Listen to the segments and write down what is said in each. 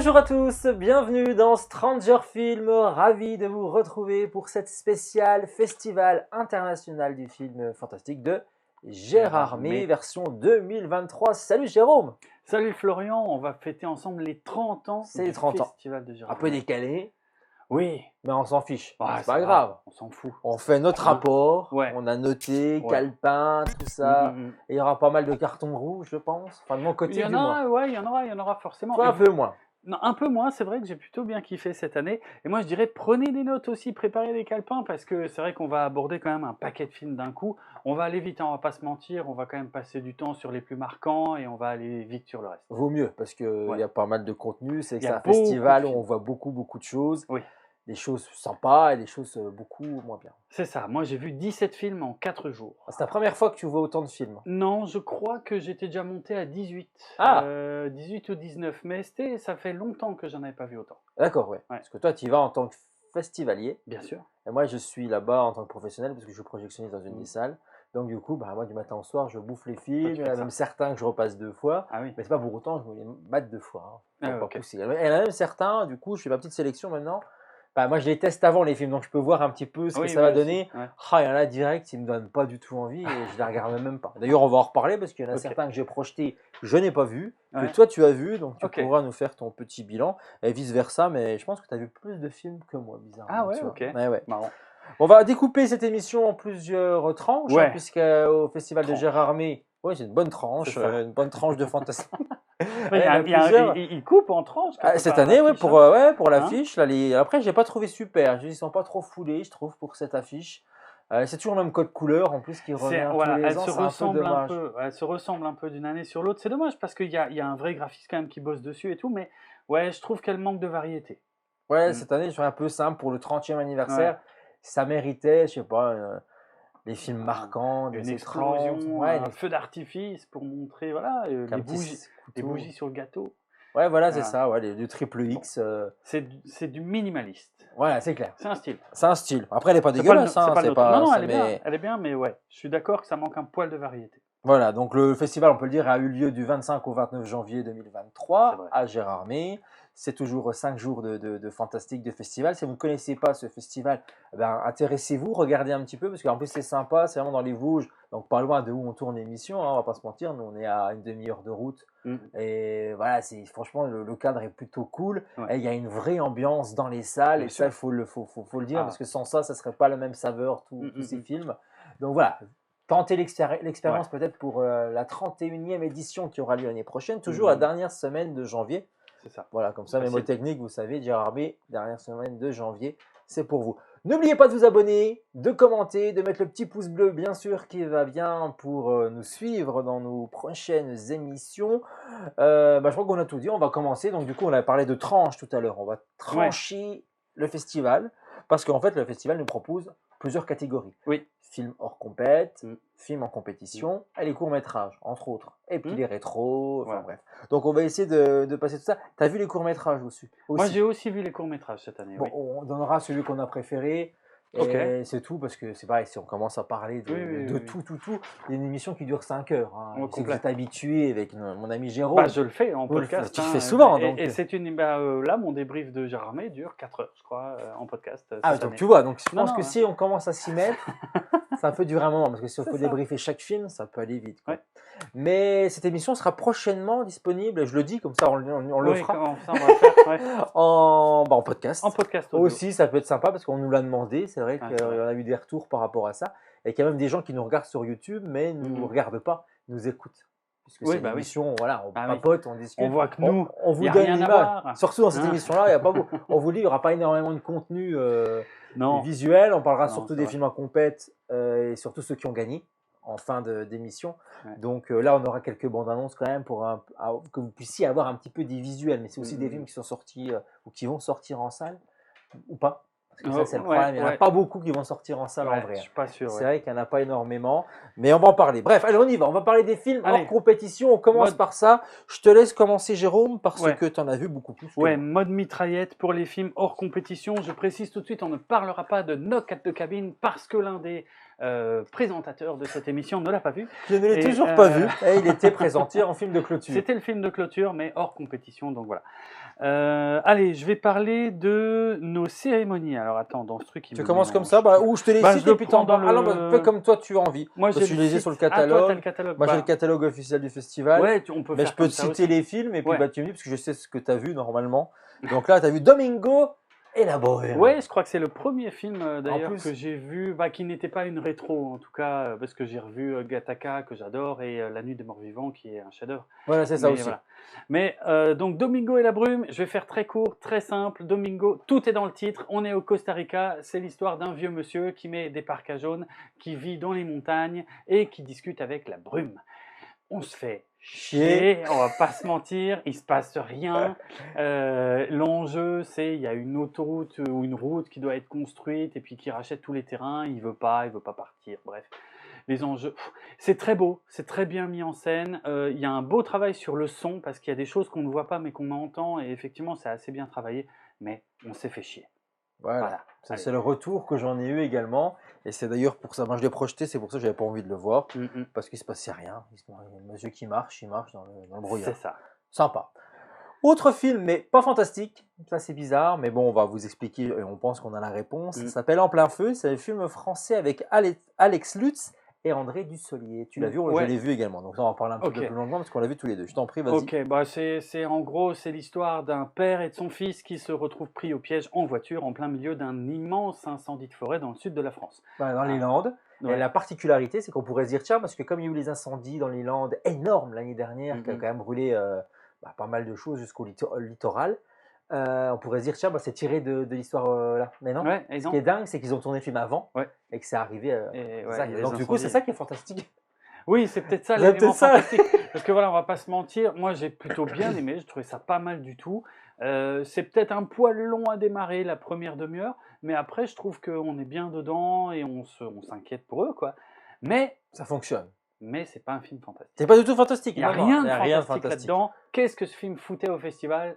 Bonjour à tous, bienvenue dans Stranger Film, ravi de vous retrouver pour cette spéciale Festival international du film fantastique de Gérardmer, version 2023. Salut Jérôme. Salut Florian, on va fêter ensemble les 30 ans du Festival de Un Gérardmer. peu décalé, Oui, mais on s'en fiche, Ah, c'est pas grave. on s'en fout. On fait notre rapport, Ouais. on a noté, Ouais. calepin, tout ça. Mm, mm, mm. Et il y aura pas mal de cartons rouges, je pense. Enfin, de mon côté, Il y en du moins. a, ouais, il y en aura forcément. Toi, un peu moins. Non, un peu moins, c'est vrai que j'ai plutôt bien kiffé cette année. Et moi, je dirais, prenez des notes aussi, préparez des calepins, parce que c'est vrai qu'on va aborder quand même un paquet de films d'un coup. On va aller vite, hein, on va pas se mentir, on va quand même passer du temps sur les plus marquants et on va aller vite sur le reste. Vaut mieux, parce qu'il Ouais. y a pas mal de contenu. C'est que Il y c'est a un festival où beaucoup de on voit beaucoup de choses. Oui. Des choses sympas et des choses beaucoup moins bien. C'est ça, moi j'ai vu 17 films en 4 jours. C'est la première fois que tu vois autant de films. Non, je crois que j'étais déjà monté à 18. Ah 18 ou 19, mais ça fait longtemps que j'en avais pas vu autant. D'accord, ouais. Ouais. Parce que toi, tu y vas en tant que festivalier. Bien sûr. Et moi, je suis là-bas en tant que professionnel parce que je projectionniste dans une Mm. des salles. Donc, du coup, moi, du matin au soir, je bouffe les films. tu Il y fais en a ça. même certains que je repasse 2 fois. Ah oui. Mais c'est pas pour autant, je me les mate 2 fois. Hein. Faut Ah, pas ok. pousser. Il y en a même certains, du coup, je fais ma petite sélection maintenant. Moi, je les teste avant les films, donc je peux voir un petit peu ce que Oui, ça va moi aussi, donner. ouais. Il y en a direct, ils me donnent pas du tout envie et je les regarde même pas. D'ailleurs, on va en reparler parce qu'il y en a Ok. certains que j'ai projetés, que je n'ai pas vu, que Ouais. toi tu as vu, donc tu Ok. pourras nous faire ton petit bilan et vice versa. Mais je pense que tu as vu plus de films que moi, bizarrement. Ah ouais, tu vois. ok. Ouais. Marrant. On va découper cette émission en plusieurs tranches, Ouais. puisqu'au Festival de Tranche. Gérardmer, c'est une bonne tranche, C'est ça. une bonne tranche de fantastique. Mais il coupe en tranches. Cette année, pour Hein l'affiche. Après, je l'ai pas trouvé super. Ils sont pas trop foulés, je trouve, pour cette affiche. C'est toujours le même code couleur, en plus, qui revient tous les ans. C'est un peu dommage. Elle se ressemble un peu d'une année sur l'autre. C'est dommage parce qu'il y a un vrai graphiste quand même qui bosse dessus et tout, mais ouais, je trouve qu'elle manque de variété. Ouais, Mm. cette année, je suis un peu simple pour le 30e anniversaire. Ça méritait, je sais pas, des films marquants, une des explosion, ouais, un feu d'artifice pour montrer des bougies sur le gâteau. Ouais, voilà, c'est Voilà. ça, le triple X. C'est du minimaliste. Voilà, c'est clair. C'est un style. C'est un style. Après, elle est pas dégueulasse. Non, elle est bien, mais ouais, je suis d'accord que ça manque un poil de variété. Voilà, donc le festival, on peut le dire, a eu lieu du 25 au 29 janvier 2023 à Gérardmer. C'est toujours 5 jours de fantastique, de festival. Si vous ne connaissez pas ce festival, intéressez-vous, regardez un petit peu, parce qu'en plus c'est sympa, c'est vraiment dans les Vosges, donc pas loin de où on tourne l'émission, on va pas se mentir, nous on est à une demi-heure de route. Et voilà, franchement le cadre est plutôt cool. Ouais. Et il y a une vraie ambiance dans les salles, et ça il faut le dire, parce que sans ça, ça serait pas la même saveur, tous ces films. Donc voilà. Tenter l'expérience peut-être pour la 31e édition qui aura lieu l'année prochaine, toujours la dernière semaine de janvier. C'est ça. Voilà, comme ça, mémotechnique, vous savez, Gérardmer, dernière semaine de janvier, c'est pour vous. N'oubliez pas de vous abonner, de commenter, de mettre le petit pouce bleu, bien sûr, qui va bien pour nous suivre dans nos prochaines émissions. Je crois qu'on a tout dit, on va commencer. Donc, du coup, on a parlé de tranches tout à l'heure. On va trancher le festival, parce qu'en fait, le festival nous propose plusieurs catégories. Oui. Films hors compète, films en compétition, et les courts-métrages, entre autres. Et puis les rétros, enfin bref. Donc on va essayer de passer tout ça. Tu as vu les courts-métrages aussi? Moi j'ai aussi vu les courts-métrages cette année. Bon, on donnera celui qu'on a préféré. Et c'est tout, parce que c'est pareil, si on commence à parler de tout, il y a une émission qui dure 5 heures. Hein. Vous êtes habitué avec mon ami Jérôme. Je le fais en podcast. Tu le fais souvent. Et c'est là, mon débrief de Gérardmer dure 4 heures, je crois, en podcast. Donc tu vois, donc je pense que si on commence à s'y mettre, ça peut durer un moment, parce que si on peut débriefer chaque film, ça peut aller vite. Ouais. Mais cette émission sera prochainement disponible, je le dis, comme ça on le fera. Ça, on va faire, en podcast. En podcast audio. Aussi, ça peut être sympa parce qu'on nous l'a demandé. C'est vrai qu'il y en a eu des retours par rapport à ça. Et qu'il y a même des gens qui nous regardent sur YouTube, mais ne nous regardent pas, nous écoutent. Puisque c'est une émission, voilà, on papote, on discute. On voit que nous, on vous donne l'image. Surtout dans cette émission-là, il n'y a pas beaucoup. On vous dit, il n'y aura pas énormément de contenu visuel. On parlera surtout des films en compète et surtout ceux qui ont gagné en fin d'émission. Donc là, on aura quelques bandes annonces quand même pour que vous puissiez avoir un petit peu des visuels. Mais c'est aussi des films qui sont sortis ou qui vont sortir en salle ou pas. Parce que ça, c'est le Ouais, problème. Il n'y en a ouais, pas beaucoup qui vont sortir en salle en ouais, vrai, je hein. suis pas sûr. C'est Ouais. vrai qu'il n'y en a pas énormément, mais on va en parler. Bref, allez, on y va. On va parler des films hors Allez, compétition. On commence mode, par ça. Je te laisse commencer, Jérôme, parce ouais, que tu en as vu beaucoup plus que ouais, moi. mode mitraillette pour les films hors compétition. Je précise tout de suite, on ne parlera pas de Knock at the Cabin parce que l'un des présentateurs de cette émission ne l'a pas vu. Je ne l'ai Et toujours pas vu. Et il était présenté en film de clôture. c'était le film de clôture, mais hors compétition, donc voilà. Allez, je vais parler de nos cérémonies. Alors attends, dans ce truc, il Tu me commences comme mélange ça, tout. ou je te les Bah, cite je le et puis t'en prends dans parles. Ah non, bah, fais le. comme toi tu as envie. Moi, Parce j'ai que je le les ai sur le site. Ah, toi, t'as catalogue. le catalogue. Moi, j'ai le Bah, catalogue officiel du festival. ouais, on peut Mais faire je peux comme te ça citer aussi. les films et puis Ouais. bah, tu me dis, parce que je sais ce que tu as vu normalement. Donc là, tu as vu Domingo et la Bohème. Ouais, je crois que c'est le premier film En d'ailleurs plus. que j'ai vu, bah, qui n'était pas une rétro en tout cas, parce que j'ai revu Gattaca que j'adore et La Nuit des Morts Vivants qui est un chef-d'œuvre. Voilà, c'est ça Mais aussi. voilà. Mais donc Domingo et la brume, je vais faire très court, très simple. Domingo, tout est dans le titre. On est au Costa Rica. C'est l'histoire d'un vieux monsieur qui met des parkas à jaunes, qui vit dans les montagnes et qui discute avec la brume. On se fait chier, on va pas se mentir, il se passe rien. L'enjeu, c'est il y a une autoroute ou une route qui doit être construite et puis qui rachète tous les terrains. Il veut pas partir. Bref, les enjeux, c'est très beau, c'est très bien mis en scène. Il y a un beau travail sur le son parce qu'il y a des choses qu'on ne voit pas mais qu'on entend et effectivement, c'est assez bien travaillé. Mais on s'est fait chier. Voilà. Voilà. Ça, Allez. c'est le retour que j'en ai eu également. Et c'est d'ailleurs pour ça, moi je l'ai projeté, c'est pour ça que j'avais pas envie de le voir. Parce qu'il se passait rien. Il y a un monsieur qui marche, il marche dans le brouillard. C'est ça. Sympa. Autre film, mais pas fantastique. Ça, c'est bizarre, mais bon, on va vous expliquer et on pense qu'on a la réponse. Ça s'appelle En plein feu. C'est un film français avec Alex Lutz et André Dussolier. Tu l'as vu? Ouais. Je l'ai vu également. Donc, ça, on va en parler un petit peu plus longuement parce qu'on l'a vu tous les deux. Je t'en prie, vas-y. Ok, bah c'est en gros c'est l'histoire d'un père et de son fils qui se retrouvent pris au piège en voiture en plein milieu d'un immense incendie de forêt dans le sud de la France. Dans les Landes. Ouais. Et la particularité, c'est qu'on pourrait se dire, tiens, parce que comme il y a eu les incendies dans les Landes énormes l'année dernière, qui a quand même brûlé pas mal de choses jusqu'au littoral, on pourrait se dire, tiens, c'est tiré de l'histoire là. Mais non. Ouais, Ce qui est dingue, c'est qu'ils ont tourné le film avant et que c'est arrivé. Et ça. il y a Donc, les du coup, c'est incendies. ça qui est fantastique. Oui, c'est peut-être ça C'est l'élément peut-être ça. fantastique. Parce que voilà, on va pas se mentir, moi j'ai plutôt bien aimé, je trouvais ça pas mal du tout. C'est peut-être un poil long à démarrer la première demi-heure, mais après je trouve qu'on est bien dedans et on s'inquiète pour eux, quoi. Mais Ça fonctionne. c'est pas un film fantastique. C'est pas du tout fantastique. Il n'y a Non, rien il de y a rien de fantastique là-dedans. Qu'est-ce que ce film foutait au festival?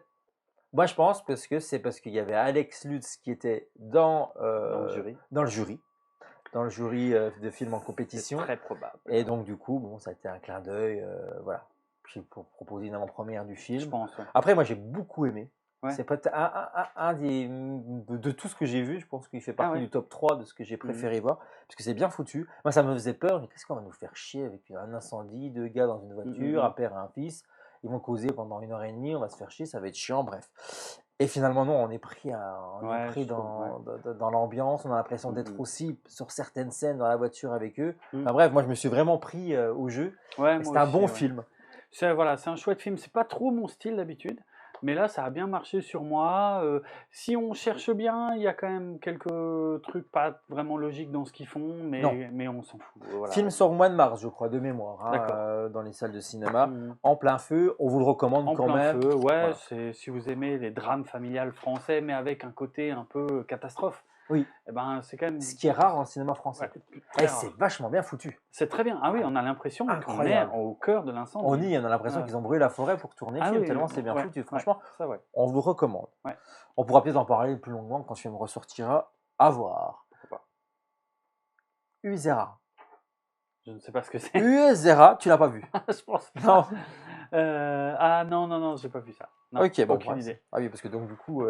Moi, je pense parce qu'il y avait Alex Lutz qui était dans Dans le jury. Dans le jury de films en C'est compétition. très probable. Et donc, du coup, bon, ça a été un clin d'œil. Voilà. J'ai proposé une avant-première du Je film. pense, ouais. Après, moi, j'ai beaucoup aimé. Ouais. C'est peut-être un de tout ce que j'ai vu. Je pense qu'il fait partie ouais. du top 3 de ce que j'ai préféré voir. Parce que c'est bien foutu. Moi, ça me faisait peur. Mais qu'est-ce qu'on va nous faire chier avec un incendie, deux gars dans une voiture, un père et un fils. Ils vont causer pendant 1h30. On va se faire chier. Ça va être chiant. Bref. Et finalement, non, on est pris dans l'ambiance. On a l'impression d'être aussi sur certaines scènes dans la voiture avec eux. Enfin bref, moi, je me suis vraiment pris au jeu. Ouais, C'est un bon film. C'est un chouette film. C'est pas trop mon style d'habitude, mais là, ça a bien marché sur moi. Si on cherche bien, il y a quand même quelques trucs pas vraiment logiques dans ce qu'ils font, mais on s'en fout. Voilà. Film sort au mois de mars, je crois, de mémoire, dans les salles de cinéma. En plein feu, on vous le recommande quand même. En plein feu, ouais. Voilà. Si vous aimez les drames familiales français, mais avec un côté un peu catastrophe. Oui. Eh ben, c'est quand même. Ce qui est rare en cinéma français. Ouais, c'est vachement bien foutu. C'est très bien. Ah oui, on a l'impression qu'on est au cœur de l'incendie. On a l'impression qu'ils ont brûlé la forêt pour tourner le film, tellement c'est bien foutu. Franchement, on vous le recommande. Ouais. On pourra peut-être en parler plus longuement quand le film ressortira. À voir. Uzera. Je ne sais pas ce que c'est. Uzera, tu l'as pas vu? Je pense pas. Non. Non, j'ai pas vu ça. Non, ok, bon. Aucune idée. Ah oui, parce que donc du coup,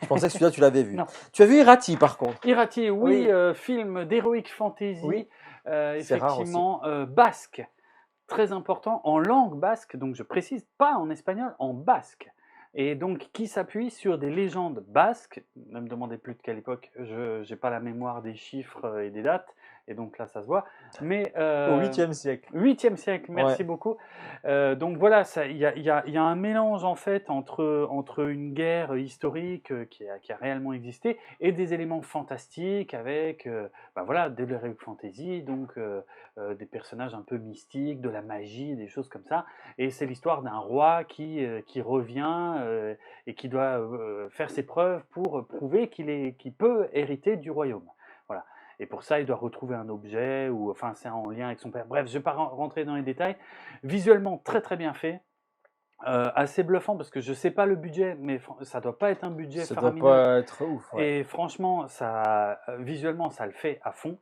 je pensais que celui-là tu l'avais vu. Non. Tu as vu Irati par contre? Irati, oui. Film d'heroic fantasy. Oui. Effectivement, basque. Très important, en langue basque, donc je précise, pas en espagnol, en basque. Et donc qui s'appuie sur des légendes basques. Ne me demandez plus de quelle époque, je n'ai pas la mémoire des chiffres et des dates, et donc là, ça se voit. Mais Au 8e siècle. 8e siècle, Ouais. merci beaucoup. Donc voilà, il y a un mélange en fait entre une guerre historique qui a réellement existé et des éléments fantastiques avec bah voilà, de l'heroic fantasy, donc des personnages un peu mystiques, de la magie, des choses comme ça. Et c'est l'histoire d'un roi qui revient et qui doit faire ses preuves pour prouver qu'il peut hériter du royaume. Voilà. Et pour ça, il doit retrouver un objet, ou enfin, c'est en lien avec son père. Bref, je ne vais pas rentrer dans les détails. Visuellement, très très bien fait. Assez bluffant parce que je sais pas le budget, mais ça doit pas être un budget Ça doit faramineux. pas être ouf, ouais. Et franchement, visuellement, ça le fait à fond.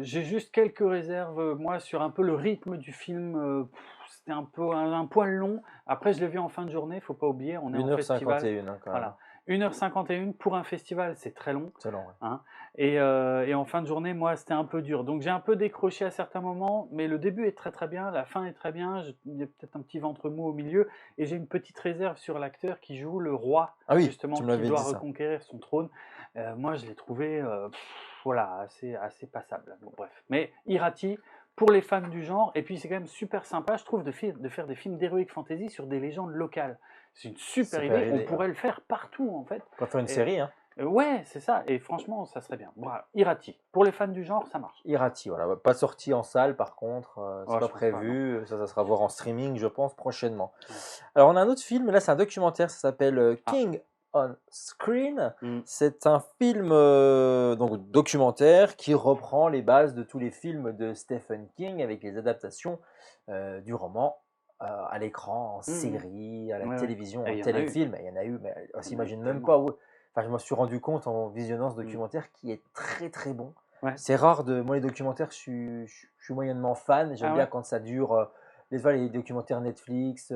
J'ai juste quelques réserves, moi, sur un peu le rythme du film. C'était un peu un poil long. Après, je l'ai vu en fin de journée, faut pas oublier, on est en festival. 1h51 hein, quand même. Voilà. 1h51 pour un festival, c'est très long. C'est long, ouais. Hein. Et en fin de journée, moi, c'était un peu dur. Donc j'ai un peu décroché à certains moments, mais le début est très très bien, la fin est très bien. Il y a peut-être un petit ventre mou au milieu, et j'ai une petite réserve sur l'acteur qui joue le roi, Ah oui, justement, tu me qui l'avais doit dit ça. reconquérir son trône. Moi, je l'ai trouvé, voilà, assez passable. Bon, bref. Mais Irati, pour les fans du genre, et puis c'est quand même super sympa, je trouve, de faire des films d'heroic fantasy sur des légendes locales. C'est une super idée, on pourrait le faire partout en fait. On peut faire une Et- série, hein. Ouais, c'est ça, et franchement, ça serait bien. Voilà, Irati, pour les fans du genre, ça marche. Irati, voilà. Pas sorti en salle par contre, c'est Ouais, pas je pense pas, prévu. Ça sera à voir en streaming, je pense, prochainement. Ouais. Alors on a un autre film, là c'est un documentaire, ça s'appelle Ah. King on Screen. Mm. C'est un film donc documentaire qui reprend les bases de tous les films de Stephen King avec les adaptations du roman à l'écran, en série, à la Ouais, ouais. télévision, Et en il y en a eu. téléfilm. Il y en a eu, mais on Il y en a eu s'imagine même tellement. pas où. Enfin, je me suis rendu compte en visionnant ce documentaire qui est très très bon. Ouais. C'est rare de. Moi, les documentaires, je suis moyennement fan. J'aime Ah bien ouais. quand ça dure. Les documentaires Netflix,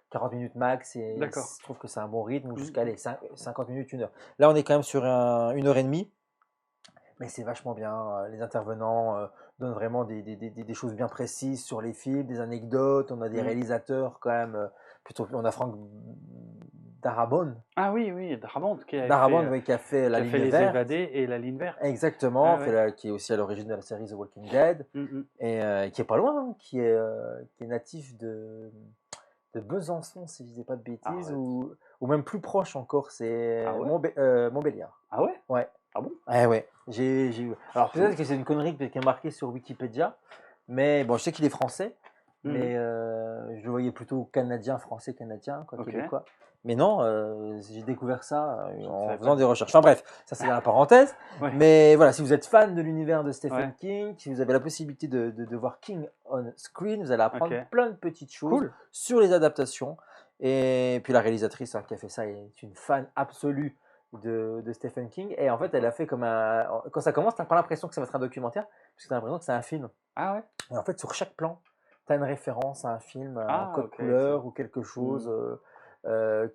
40 minutes max, et D'accord. je trouve que c'est un bon rythme, jusqu'à Mhm. les 50 minutes, 1 heure. Là, on est quand même sur 1h30, mais c'est vachement bien. Les intervenants donnent vraiment des choses bien précises sur les films, des anecdotes. On a des Mhm. réalisateurs quand même. Plutôt, on a Franck Darabont, Ah oui, Darabont qui a Darabont, qui a fait La qui a fait Ligne Les Verte. Évadés et La Ligne Verte. Exactement, Ah ouais. qui est aussi à l'origine de la série The Walking Dead, Mhm. et qui est pas loin, hein, qui est natif de Besançon, si je ne dis pas de bêtises, Arrête. ou même plus proche encore, c'est Ah ouais. Montbéliard. Ah ouais. Ouais. Ah bon. Ouais. J'ai eu. Alors peut-être que c'est une connerie qui est marquée sur Wikipédia, mais bon, je sais qu'il est français, mais je le voyais plutôt canadien, français, canadien, quoi, Ok. québécois. Mais non, j'ai découvert ça Je ne en savais faisant pas des du tout. recherches. Enfin bref, ça c'est dans la parenthèse. Ouais. Mais voilà, si vous êtes fan de l'univers de Stephen Ouais. King, si vous avez la possibilité de voir King on Screen, vous allez apprendre Ok. plein de petites choses Cool. sur les adaptations. Et puis la réalisatrice qui a fait ça est une fan absolue de Stephen King. Et en fait, elle a fait comme un. Quand ça commence, tu n'as pas l'impression que ça va être un documentaire, parce que tu as l'impression que c'est un film. Ah ouais. Et en fait, sur chaque plan, tu as une référence à un film, un Ah code ok. couleur Excellent. ou quelque chose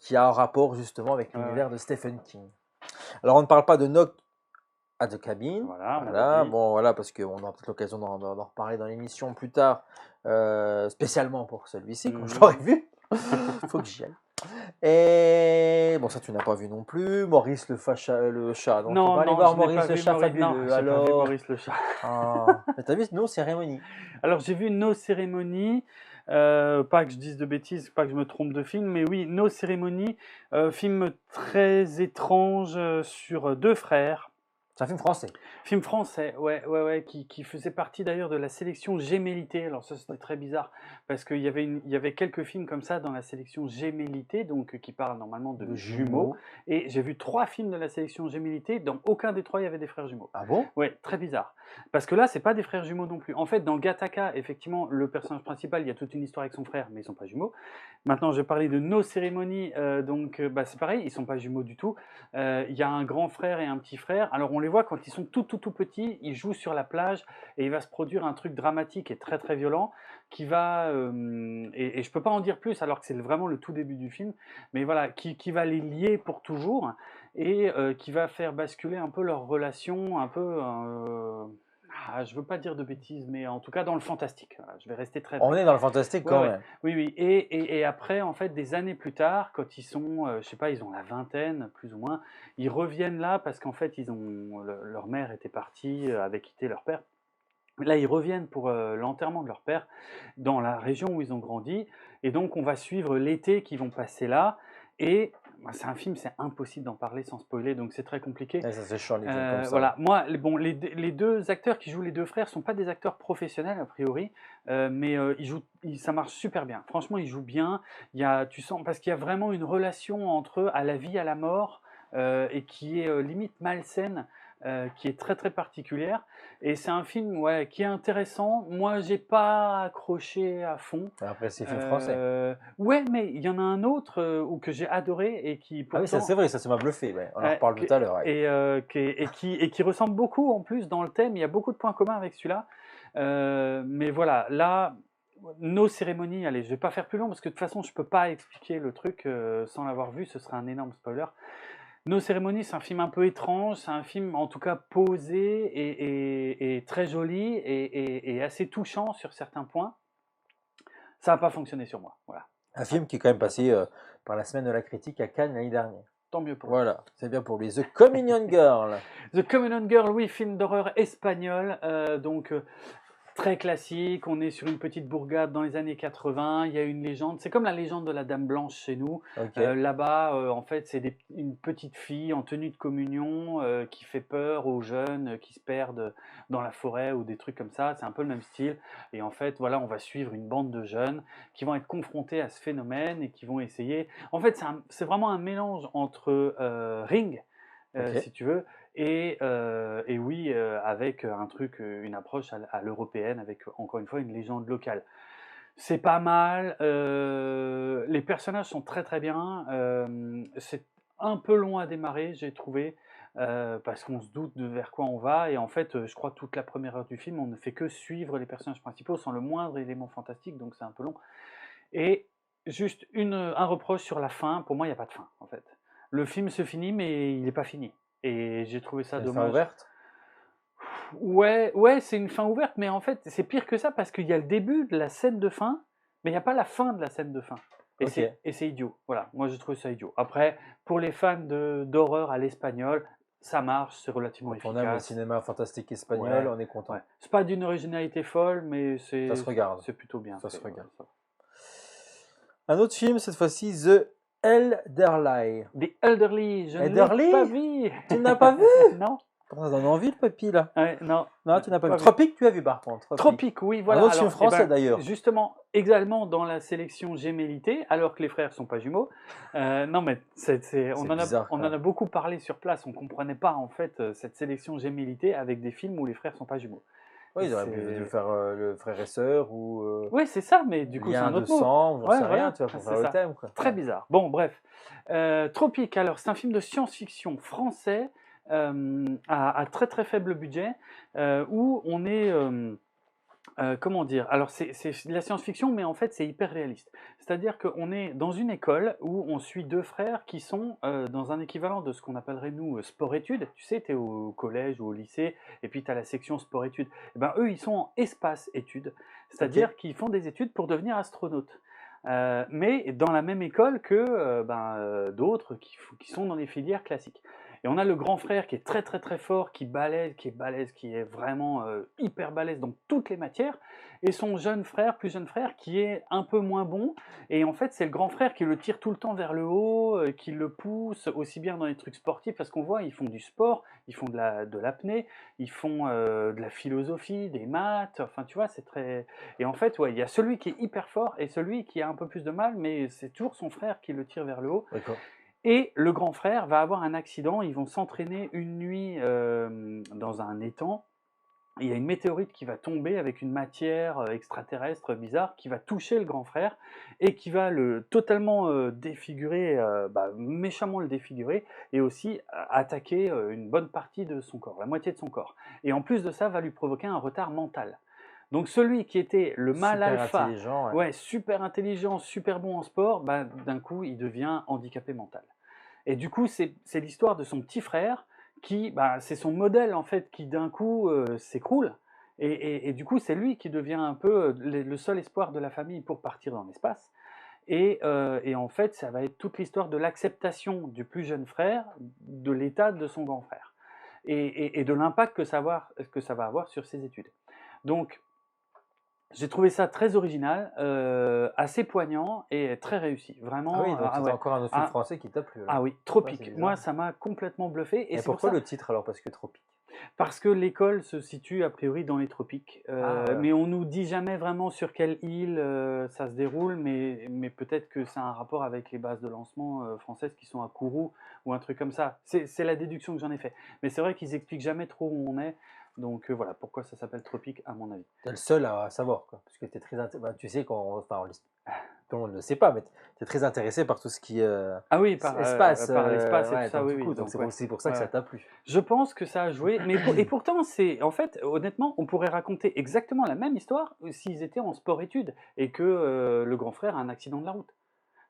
qui a un rapport justement avec Ouais, l'univers de Stephen King. Alors, on ne parle pas de Knock at the Cabin. Voilà, on Voilà, l'a dit. bon, voilà, parce qu'on aura peut-être l'occasion d'en reparler dans l'émission plus tard, spécialement pour celui-ci, quand je l'aurai vu. Il faut que j'y aille. Et bon, ça, tu n'as pas vu non plus. Maurice le chat. Donc, tu Non, vas aller non, voir je n'ai pas Maurice le vu chat Maurice. Non, fabuleux. j'ai pas vu Alors, Maurice le chat. mais t'as vu nos cérémonies? Alors j'ai vu No Ceremony, pas que je dise de bêtises, pas que je me trompe de film, mais oui, No Ceremony, film très étrange sur deux frères. C'est un film français. Film français, ouais, qui faisait partie d'ailleurs de la sélection Gémellité. Alors ça c'était très bizarre, parce qu'il y avait quelques films comme ça dans la sélection Gémellité, donc qui parlent normalement de jumeaux. Et j'ai vu 3 films de la sélection Gémellité, dans aucun des 3 il y avait des frères jumeaux. Ah bon? Ouais, très bizarre. Parce que là, c'est pas des frères jumeaux non plus. En fait, dans Gattaca, effectivement, le personnage principal, il y a toute une histoire avec son frère, mais ils sont pas jumeaux. Maintenant, je vais parler de No Ceremony, donc c'est pareil, ils sont pas jumeaux du tout. Il y a un grand frère et un petit frère. Alors, on les voit quand ils sont tout petits, ils jouent sur la plage et il va se produire un truc dramatique et très très violent qui va, et je peux pas en dire plus alors que c'est vraiment le tout début du film, mais voilà, qui va les lier pour toujours et qui va faire basculer un peu leur relation, un peu je veux pas dire de bêtises, mais en tout cas dans le fantastique. Voilà, je vais rester très On vague. est dans le fantastique Ouais, quand ouais. même. Oui, oui. Et après, en fait, des années plus tard, quand ils sont, je sais pas, ils ont la vingtaine, plus ou moins, ils reviennent là parce qu'en fait, leur mère était partie, avait quitté leur père. Là, ils reviennent pour l'enterrement de leur père dans la région où ils ont grandi. Et donc, on va suivre l'été qu'ils vont passer là. Et bah, c'est un film, c'est impossible d'en parler sans spoiler, donc c'est très compliqué. Ouais, ça c'est chiant les films comme ça. Voilà, moi, les deux acteurs qui jouent les deux frères sont pas des acteurs professionnels a priori, mais ça marche super bien. Franchement, ils jouent bien. Tu sens parce qu'il y a vraiment une relation entre eux à la vie, à la mort, et qui est limite malsaine, qui est très très particulière. Et c'est un film, ouais, qui est intéressant. Moi, j'ai pas accroché à fond. Après, c'est film français. Ouais, mais il y en a un autre que j'ai adoré et qui Ah oui, ça pourtant c'est vrai, ça m'a bluffé. Ouais. On en reparle tout à l'heure. Ouais. qui ressemble beaucoup en plus dans le thème. Il y a beaucoup de points communs avec celui-là. Mais voilà, là, nos cérémonies, allez, je vais pas faire plus long parce que de toute façon, je peux pas expliquer le truc sans l'avoir vu, ce serait un énorme spoiler. Nos cérémonies, c'est un film un peu étrange, c'est un film en tout cas posé et très joli et assez touchant sur certains points. Ça n'a pas fonctionné sur moi, voilà. Un film qui est quand même passé par la semaine de la critique à Cannes l'année dernière. Tant mieux pour lui. Voilà, c'est bien pour lui. The Communion Girl. The Communion Girl, oui, film d'horreur espagnol, donc très classique. On est sur une petite bourgade dans les années 80. Il y a une légende. C'est comme la légende de la Dame Blanche chez nous. Ok. Là-bas, en fait, c'est une petite fille en tenue de communion qui fait peur aux jeunes qui se perdent dans la forêt ou des trucs comme ça. C'est un peu le même style. Et en fait, voilà, on va suivre une bande de jeunes qui vont être confrontés à ce phénomène et qui vont essayer. En fait, c'est vraiment un mélange entre Ring, Ok. si tu veux, et oui, avec un truc, une approche à l'européenne, avec encore une fois une légende locale. C'est pas mal, les personnages sont très très bien, c'est un peu long à démarrer, j'ai trouvé, parce qu'on se doute de vers quoi on va, et en fait, je crois que toute la première heure du film, on ne fait que suivre les personnages principaux sans le moindre élément fantastique, donc c'est un peu long. Et juste un reproche sur la fin, pour moi, il n'y a pas de fin, en fait. Le film se finit, mais il n'est pas fini. Et j'ai trouvé ça C'est une fin dommage. ouverte. Ouais, c'est une fin ouverte, mais en fait, c'est pire que ça parce qu'il y a le début de la scène de fin, mais il n'y a pas la fin de la scène de fin. Et Ok. c'est idiot. Voilà, moi, j'ai trouvé ça idiot. Après, pour les fans d'horreur à l'espagnol, ça marche, c'est relativement Quand on aime le efficace. cinéma fantastique espagnol, Ouais, on est content. ouais. C'est pas d'une originalité folle, mais Ça se regarde. c'est plutôt bien Ça fait, se regarde. voilà, Un autre film, cette fois-ci, The Elderly. The Elderly, je ne Elderly l'ai pas vu. Tu ne l'as pas vu? Non. Ça donne envie, le papy, là. Ouais, non. Non, tu n'as pas vu. Pas vu. Tropique, tu as vu, par contre. Tropique, oui, voilà. Un autre film Alors, français, d'ailleurs. Justement, également dans la sélection Gémellité, alors que les frères sont pas jumeaux. Non, mais on en a beaucoup parlé sur place. On comprenait pas, en fait, cette sélection Gémellité avec des films où les frères sont pas jumeaux. Oui, ils auraient pu faire le frère et sœur ou Oui, c'est ça, mais du coup, c'est un lien de autre mot. sang, j'en Ouais, sais voilà, rien, tu vois, pour c'est faire le ça. thème. Quoi. Très bizarre. Bon, bref. Tropique, alors, c'est un film de science-fiction français à très très faible budget où on est. Comment dire? Alors c'est de la science-fiction, mais en fait c'est hyper réaliste. C'est-à-dire qu'on est dans une école où on suit deux frères qui sont dans un équivalent de ce qu'on appellerait nous sport-études. Tu sais, tu es au collège ou au lycée, et puis tu as la section sport-études. Et ben, eux, ils sont en espace-études. C'est-à-dire qu'ils font des études pour devenir astronautes. Mais dans la même école que d'autres qui sont dans les filières classiques. Et on a le grand frère qui est très très très fort, qui est balèze, qui est vraiment hyper balèze dans toutes les matières, et son jeune frère, plus jeune frère, qui est un peu moins bon. Et en fait, c'est le grand frère qui le tire tout le temps vers le haut, qui le pousse aussi bien dans les trucs sportifs, parce qu'on voit, ils font du sport, ils font de l'apnée, ils font de la philosophie, des maths, enfin tu vois, c'est très... Et en fait, ouais, il y a celui qui est hyper fort et celui qui a un peu plus de mal, mais c'est toujours son frère qui le tire vers le haut. D'accord. Et le grand frère va avoir un accident, ils vont s'entraîner une nuit dans un étang. Il y a une météorite qui va tomber avec une matière extraterrestre bizarre qui va toucher le grand frère et qui va le totalement défigurer, méchamment le défigurer, et aussi attaquer une bonne partie de son corps, la moitié de son corps. Et en plus de ça, va lui provoquer un retard mental. Donc celui qui était le mâle Super alpha, intelligent, ouais, super intelligent, super bon en sport, d'un coup il devient handicapé mental. Et du coup c'est l'histoire de son petit frère qui, c'est son modèle en fait qui d'un coup s'écroule. Et du coup, c'est lui qui devient un peu le seul espoir de la famille pour partir dans l'espace. Et en fait, ça va être toute l'histoire de l'acceptation du plus jeune frère de l'état de son grand frère et de l'impact que ça va avoir sur ses études. Donc, j'ai trouvé ça très original, assez poignant et très réussi. Ah oui, Vraiment, donc ah c'est ouais. encore un autre film Ah, français qui t'a plu ah alors. oui, Ouais, c'est Tropique. Moi, bizarre. ça m'a complètement bluffé et Et c'est pour pourquoi ça. le titre alors? Parce que Tropique. Parce que l'école se situe a priori dans les tropiques, Ah ouais. mais on nous dit jamais vraiment sur quelle île ça se déroule, mais peut-être que ça a un rapport avec les bases de lancement françaises qui sont à Kourou ou un truc comme ça. C'est la déduction que j'en ai fait. Mais c'est vrai qu'ils expliquent jamais trop où on est, donc voilà pourquoi ça s'appelle Tropique à mon avis. T'es le seul à savoir, quoi. Parce que t'es très tu sais enfin, tout le monde ne le sait pas, mais tu es très intéressé par tout ce qui Ah oui, espace, par l'espace et tout ouais, ça, donc oui, du oui, coup, donc donc c'est ouais, aussi pour ça ouais, que ça ouais. t'a plu. Je pense que ça a joué, et pourtant, en fait, honnêtement, on pourrait raconter exactement la même histoire s'ils étaient en sport-études et que le grand frère a un accident de la route.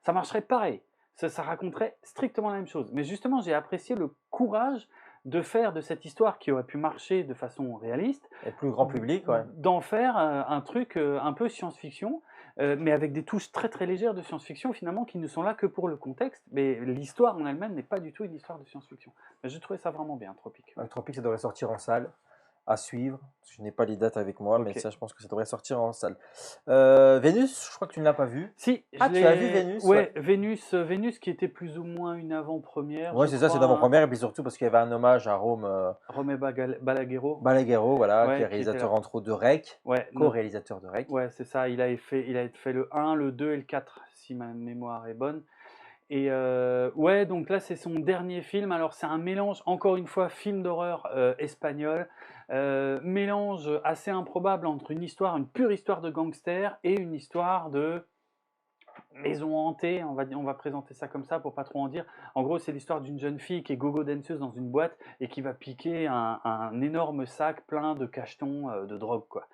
Ça marcherait pareil. Ça raconterait strictement la même chose. Mais justement, j'ai apprécié le courage de faire de cette histoire qui aurait pu marcher de façon réaliste, Et plus grand public, ouais. d'en faire un truc un peu science-fiction, mais avec des touches très très légères de science-fiction finalement qui ne sont là que pour le contexte. Mais l'histoire en elle-même n'est pas du tout une histoire de science-fiction. Mais j'ai trouvé ça vraiment bien, Tropique. Tropique, ça devrait sortir en salle, à suivre. Je n'ai pas les dates avec moi, mais Ok. ça, je pense que ça devrait sortir en salle. Vénus, je crois que tu ne l'as pas vu. Si, Ah, tu as vu Vénus? Ouais, Vénus qui était plus ou moins une avant-première, Ouais, je c'est ça, c'est crois, hein. d'avant-première, et puis surtout parce qu'il y avait un hommage à Rome, Romy Balaguerro, Balaguerro, voilà, qui est ouais, qui était réalisateur là. entre autres de Rec, Ouais, co-réalisateur de Rec. ouais, c'est ça. Il avait fait le 1, le 2 et le 4, si ma mémoire est bonne. Et ouais, donc là, c'est son dernier film. Alors, c'est un mélange, encore une fois, film d'horreur espagnol. Mélange assez improbable entre une pure histoire de gangster et une histoire de maison hantée, on va présenter ça comme ça pour pas trop en dire. En gros, c'est l'histoire d'une jeune fille qui est gogo danseuse dans une boîte et qui va piquer un énorme sac plein de cachetons de drogue, quoi,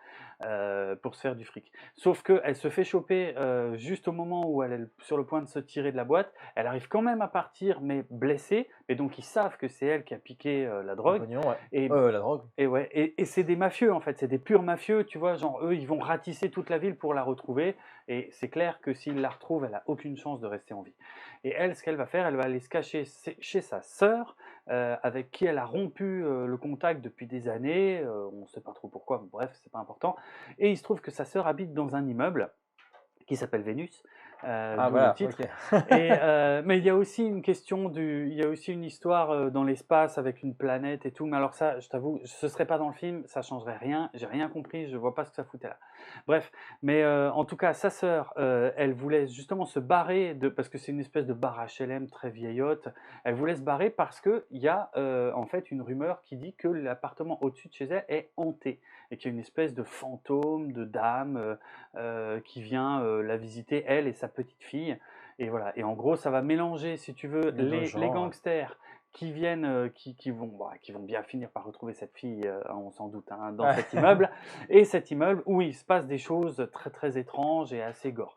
pour se faire du fric. Sauf qu'elle se fait choper juste au moment où elle est sur le point de se tirer de la boîte. Elle arrive quand même à partir, mais blessée. Et donc, ils savent que c'est elle qui a piqué la Le drogue. pognon, ouais. Et La drogue. et ouais, et c'est des mafieux en fait, c'est des purs mafieux, tu vois, genre eux ils vont ratisser toute la ville pour la retrouver, et c'est clair que s'ils la retrouvent, elle a aucune chance de rester en vie. Et elle, ce qu'elle va faire, elle va aller se cacher chez sa sœur, avec qui elle a rompu le contact depuis des années, on ne sait pas trop pourquoi, mais bref, c'est pas important. Et il se trouve que sa sœur habite dans un immeuble qui s'appelle Vénus, Ah d'où le voilà, titre. ok. Mais il y a aussi une question il y a aussi une histoire dans l'espace avec une planète et tout. Mais alors ça, je t'avoue, ce serait pas dans le film, ça changerait rien. J'ai rien compris, je vois pas ce que ça foutait là. Bref, mais en tout cas, sa sœur, elle voulait justement se barrer parce que c'est une espèce de bar HLM très vieillotte. Elle voulait se barrer parce que il y a en fait une rumeur qui dit que l'appartement au-dessus de chez elle est hanté et qu'il y a une espèce de fantôme, de dame qui vient la visiter, elle et sa petite fille. Et voilà. Et en gros, ça va mélanger, si tu veux, Les deux les genres. gangsters qui viennent, qui vont bien finir par retrouver cette fille, on s'en doute, hein, dans Ouais. cet immeuble, et cet immeuble où il se passe des choses très très étranges et assez gore.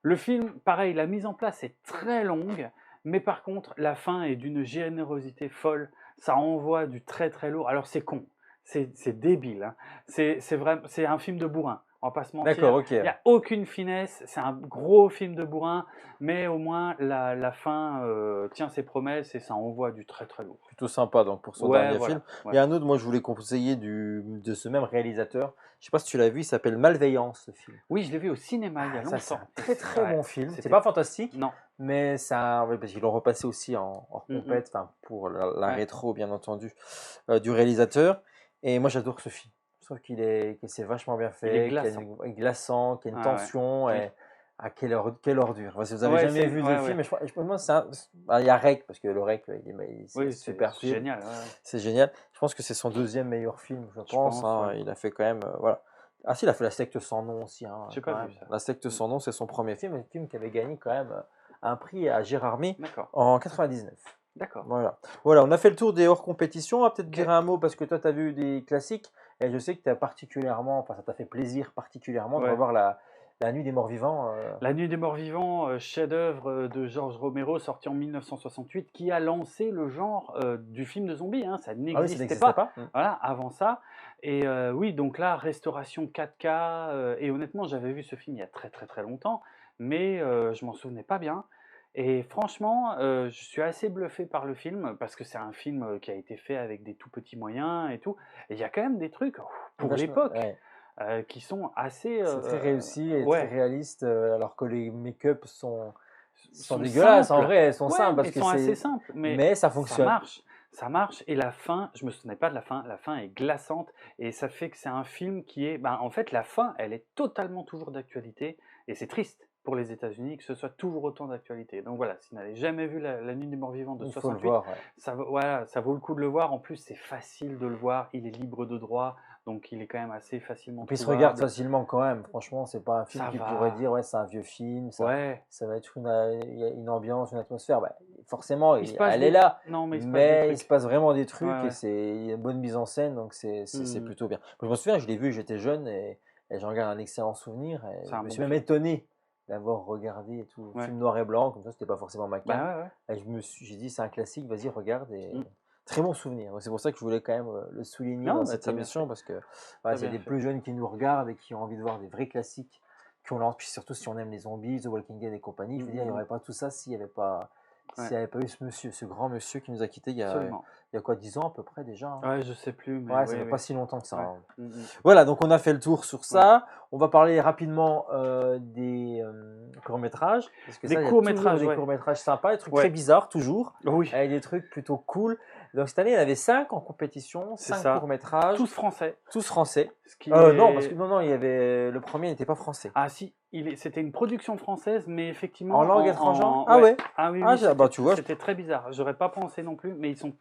Le film, pareil, la mise en place est très longue, mais par contre, la fin est d'une générosité folle. Ça envoie du très très lourd. Alors c'est con, c'est débile, hein. C'est un film de bourrin. On va pas se D'accord, mentir. ok. Il n'y a aucune finesse. C'est un gros film de bourrin, mais au moins la fin tient ses promesses et ça envoie du très très lourd. Plutôt sympa donc pour son Ouais, dernier film. voilà. Ouais. Et un autre, moi je voulais conseiller de ce même réalisateur. Je sais pas si tu l'as vu, il s'appelle Malveillance, ce film. Oui, je l'ai vu au cinéma il y a Ça, c'est longtemps. un très très Ouais, bon film. C'est c'était- pas fantastique, Non. mais ça, oui, parce qu'ils l'ont repassé aussi en hors Mm, mm. compète, enfin pour la Ouais. rétro bien entendu du réalisateur. Et moi j'adore ce film. Je trouve que c'est vachement bien Il est fait, qu'il y a glaçant, qu'il y a une Ah ouais. tension. Oui. Et quelle ordure. Enfin, si vous avez Ouais, jamais vu de ouais, film, ouais. moi, il y a Rec, parce que le Rec, c'est un Oui, super c'est film. génial. Ouais, ouais. C'est génial. Je pense que c'est son deuxième meilleur film, je pense. pense, Hein. ouais. Il a fait quand même, voilà. Ah si, il a fait La Secte sans nom aussi, hein, J'ai quand pas même. vu ça. La Secte sans nom, c'est son premier film, un film qui avait gagné quand même un prix à Gérardmer D'accord, en 99. d'accord. Voilà. Voilà, on a fait le tour des hors compétitions. On va peut-être Ok. dire un mot parce que toi, tu as vu des classiques et je sais que tu as particulièrement, enfin, ça t'a fait plaisir particulièrement de Ouais. revoir la Nuit des Morts Vivants. La Nuit des Morts Vivants, chef-d'œuvre de George Romero, sorti en 1968, qui a lancé le genre du film de zombies, hein. Ça Ah oui, ça n'existait n'existait pas. pas. Voilà, avant ça. Et oui, donc là, restauration 4K, et honnêtement, j'avais vu ce film il y a très, très, très longtemps, mais je m'en souvenais pas bien et franchement, je suis assez bluffé par le film parce que c'est un film, qui a été fait avec des tout petits moyens et tout et il y a quand même des trucs, pour Vachement, l'époque, ouais. qui sont assez, C'est très réussi et très ouais, réaliste, alors que les make-up sont sont dégueulasses. En simples. vrai, elles sont Ouais, simples mais parce ils que sont assez c'est. simples, mais Mais ça ça fonctionne. marche. Ça marche et la fin, je me souvenais pas de la fin. La fin est glaçante et ça fait que c'est un film qui est, ben, en fait, la fin, elle est totalement toujours d'actualité et c'est triste pour les États-Unis que ce soit toujours autant d'actualité. Donc voilà, si vous n'avez jamais vu La Nuit des Morts Vivants de Il faut le 68, voir, ouais. voilà, ça vaut le coup de le voir. En plus, c'est facile de le voir. Il est libre de droit, donc il est quand même assez facilement Et puis il se regarde trouvable. facilement quand même. Franchement, c'est pas un film Ça qui pourrait va. dire ouais, c'est un vieux film, Ouais. ça va être il y a une ambiance, une atmosphère. Bah, forcément, Il se passe elle est des... là, Non, mais il se passe des mais il se trucs. passe vraiment des Ouais, trucs et ouais. il y a une bonne mise en scène, donc c'est Hmm. plutôt bien. Moi, je me souviens, je l'ai vu, j'étais jeune et j'en garde un excellent souvenir. Et C'est je un me bon suis même film. étonné d'avoir regardé et tout, Ouais. film noir et blanc, comme ça, c'était pas forcément ma came. Bah ouais, ouais. Et j'ai dit, c'est un classique, vas-y, regarde. Et Mm. très bon souvenir. Donc, c'est pour ça que je voulais quand même le souligner dans Non, bah cette t'as bien émission fait. parce que voilà, T'as s'il y a bien des fait. plus jeunes qui nous regardent et qui ont envie de voir des vrais classiques, puis surtout si on aime les zombies, The Walking Dead et compagnie, je veux dire, il n'y aurait pas tout ça Ouais, s'il n'y avait pas eu ce grand monsieur qui nous a quittés absolument. il y a quoi, 10 ans à peu près déjà, hein. Ouais, je sais plus, mais Ouais, ça oui, fait oui. pas si longtemps que ça, Ouais. hein. Mm, Voilà, donc on a fait le tour sur ouais. ça. On va parler rapidement des courts-métrages, parce que Des ça, il y a toujours courts-métrages, des ouais. courts-métrages sympas, des trucs très Ouais. bizarres, toujours, Oui, avec des trucs plutôt cool. Donc cette année, il y en avait 5 en compétition, c'est 5 ça. courts-métrages, Tous français. tous français. Ce qui Non, parce que est. non, il y avait le premier n'était pas français. Ah si, c'était une production française, mais En effectivement langue étrangère? Ah ouais. ouais. Ah oui, Ah, oui, bah tu vois, c'était très bizarre. J'aurais pas pensé non plus, mais ils sont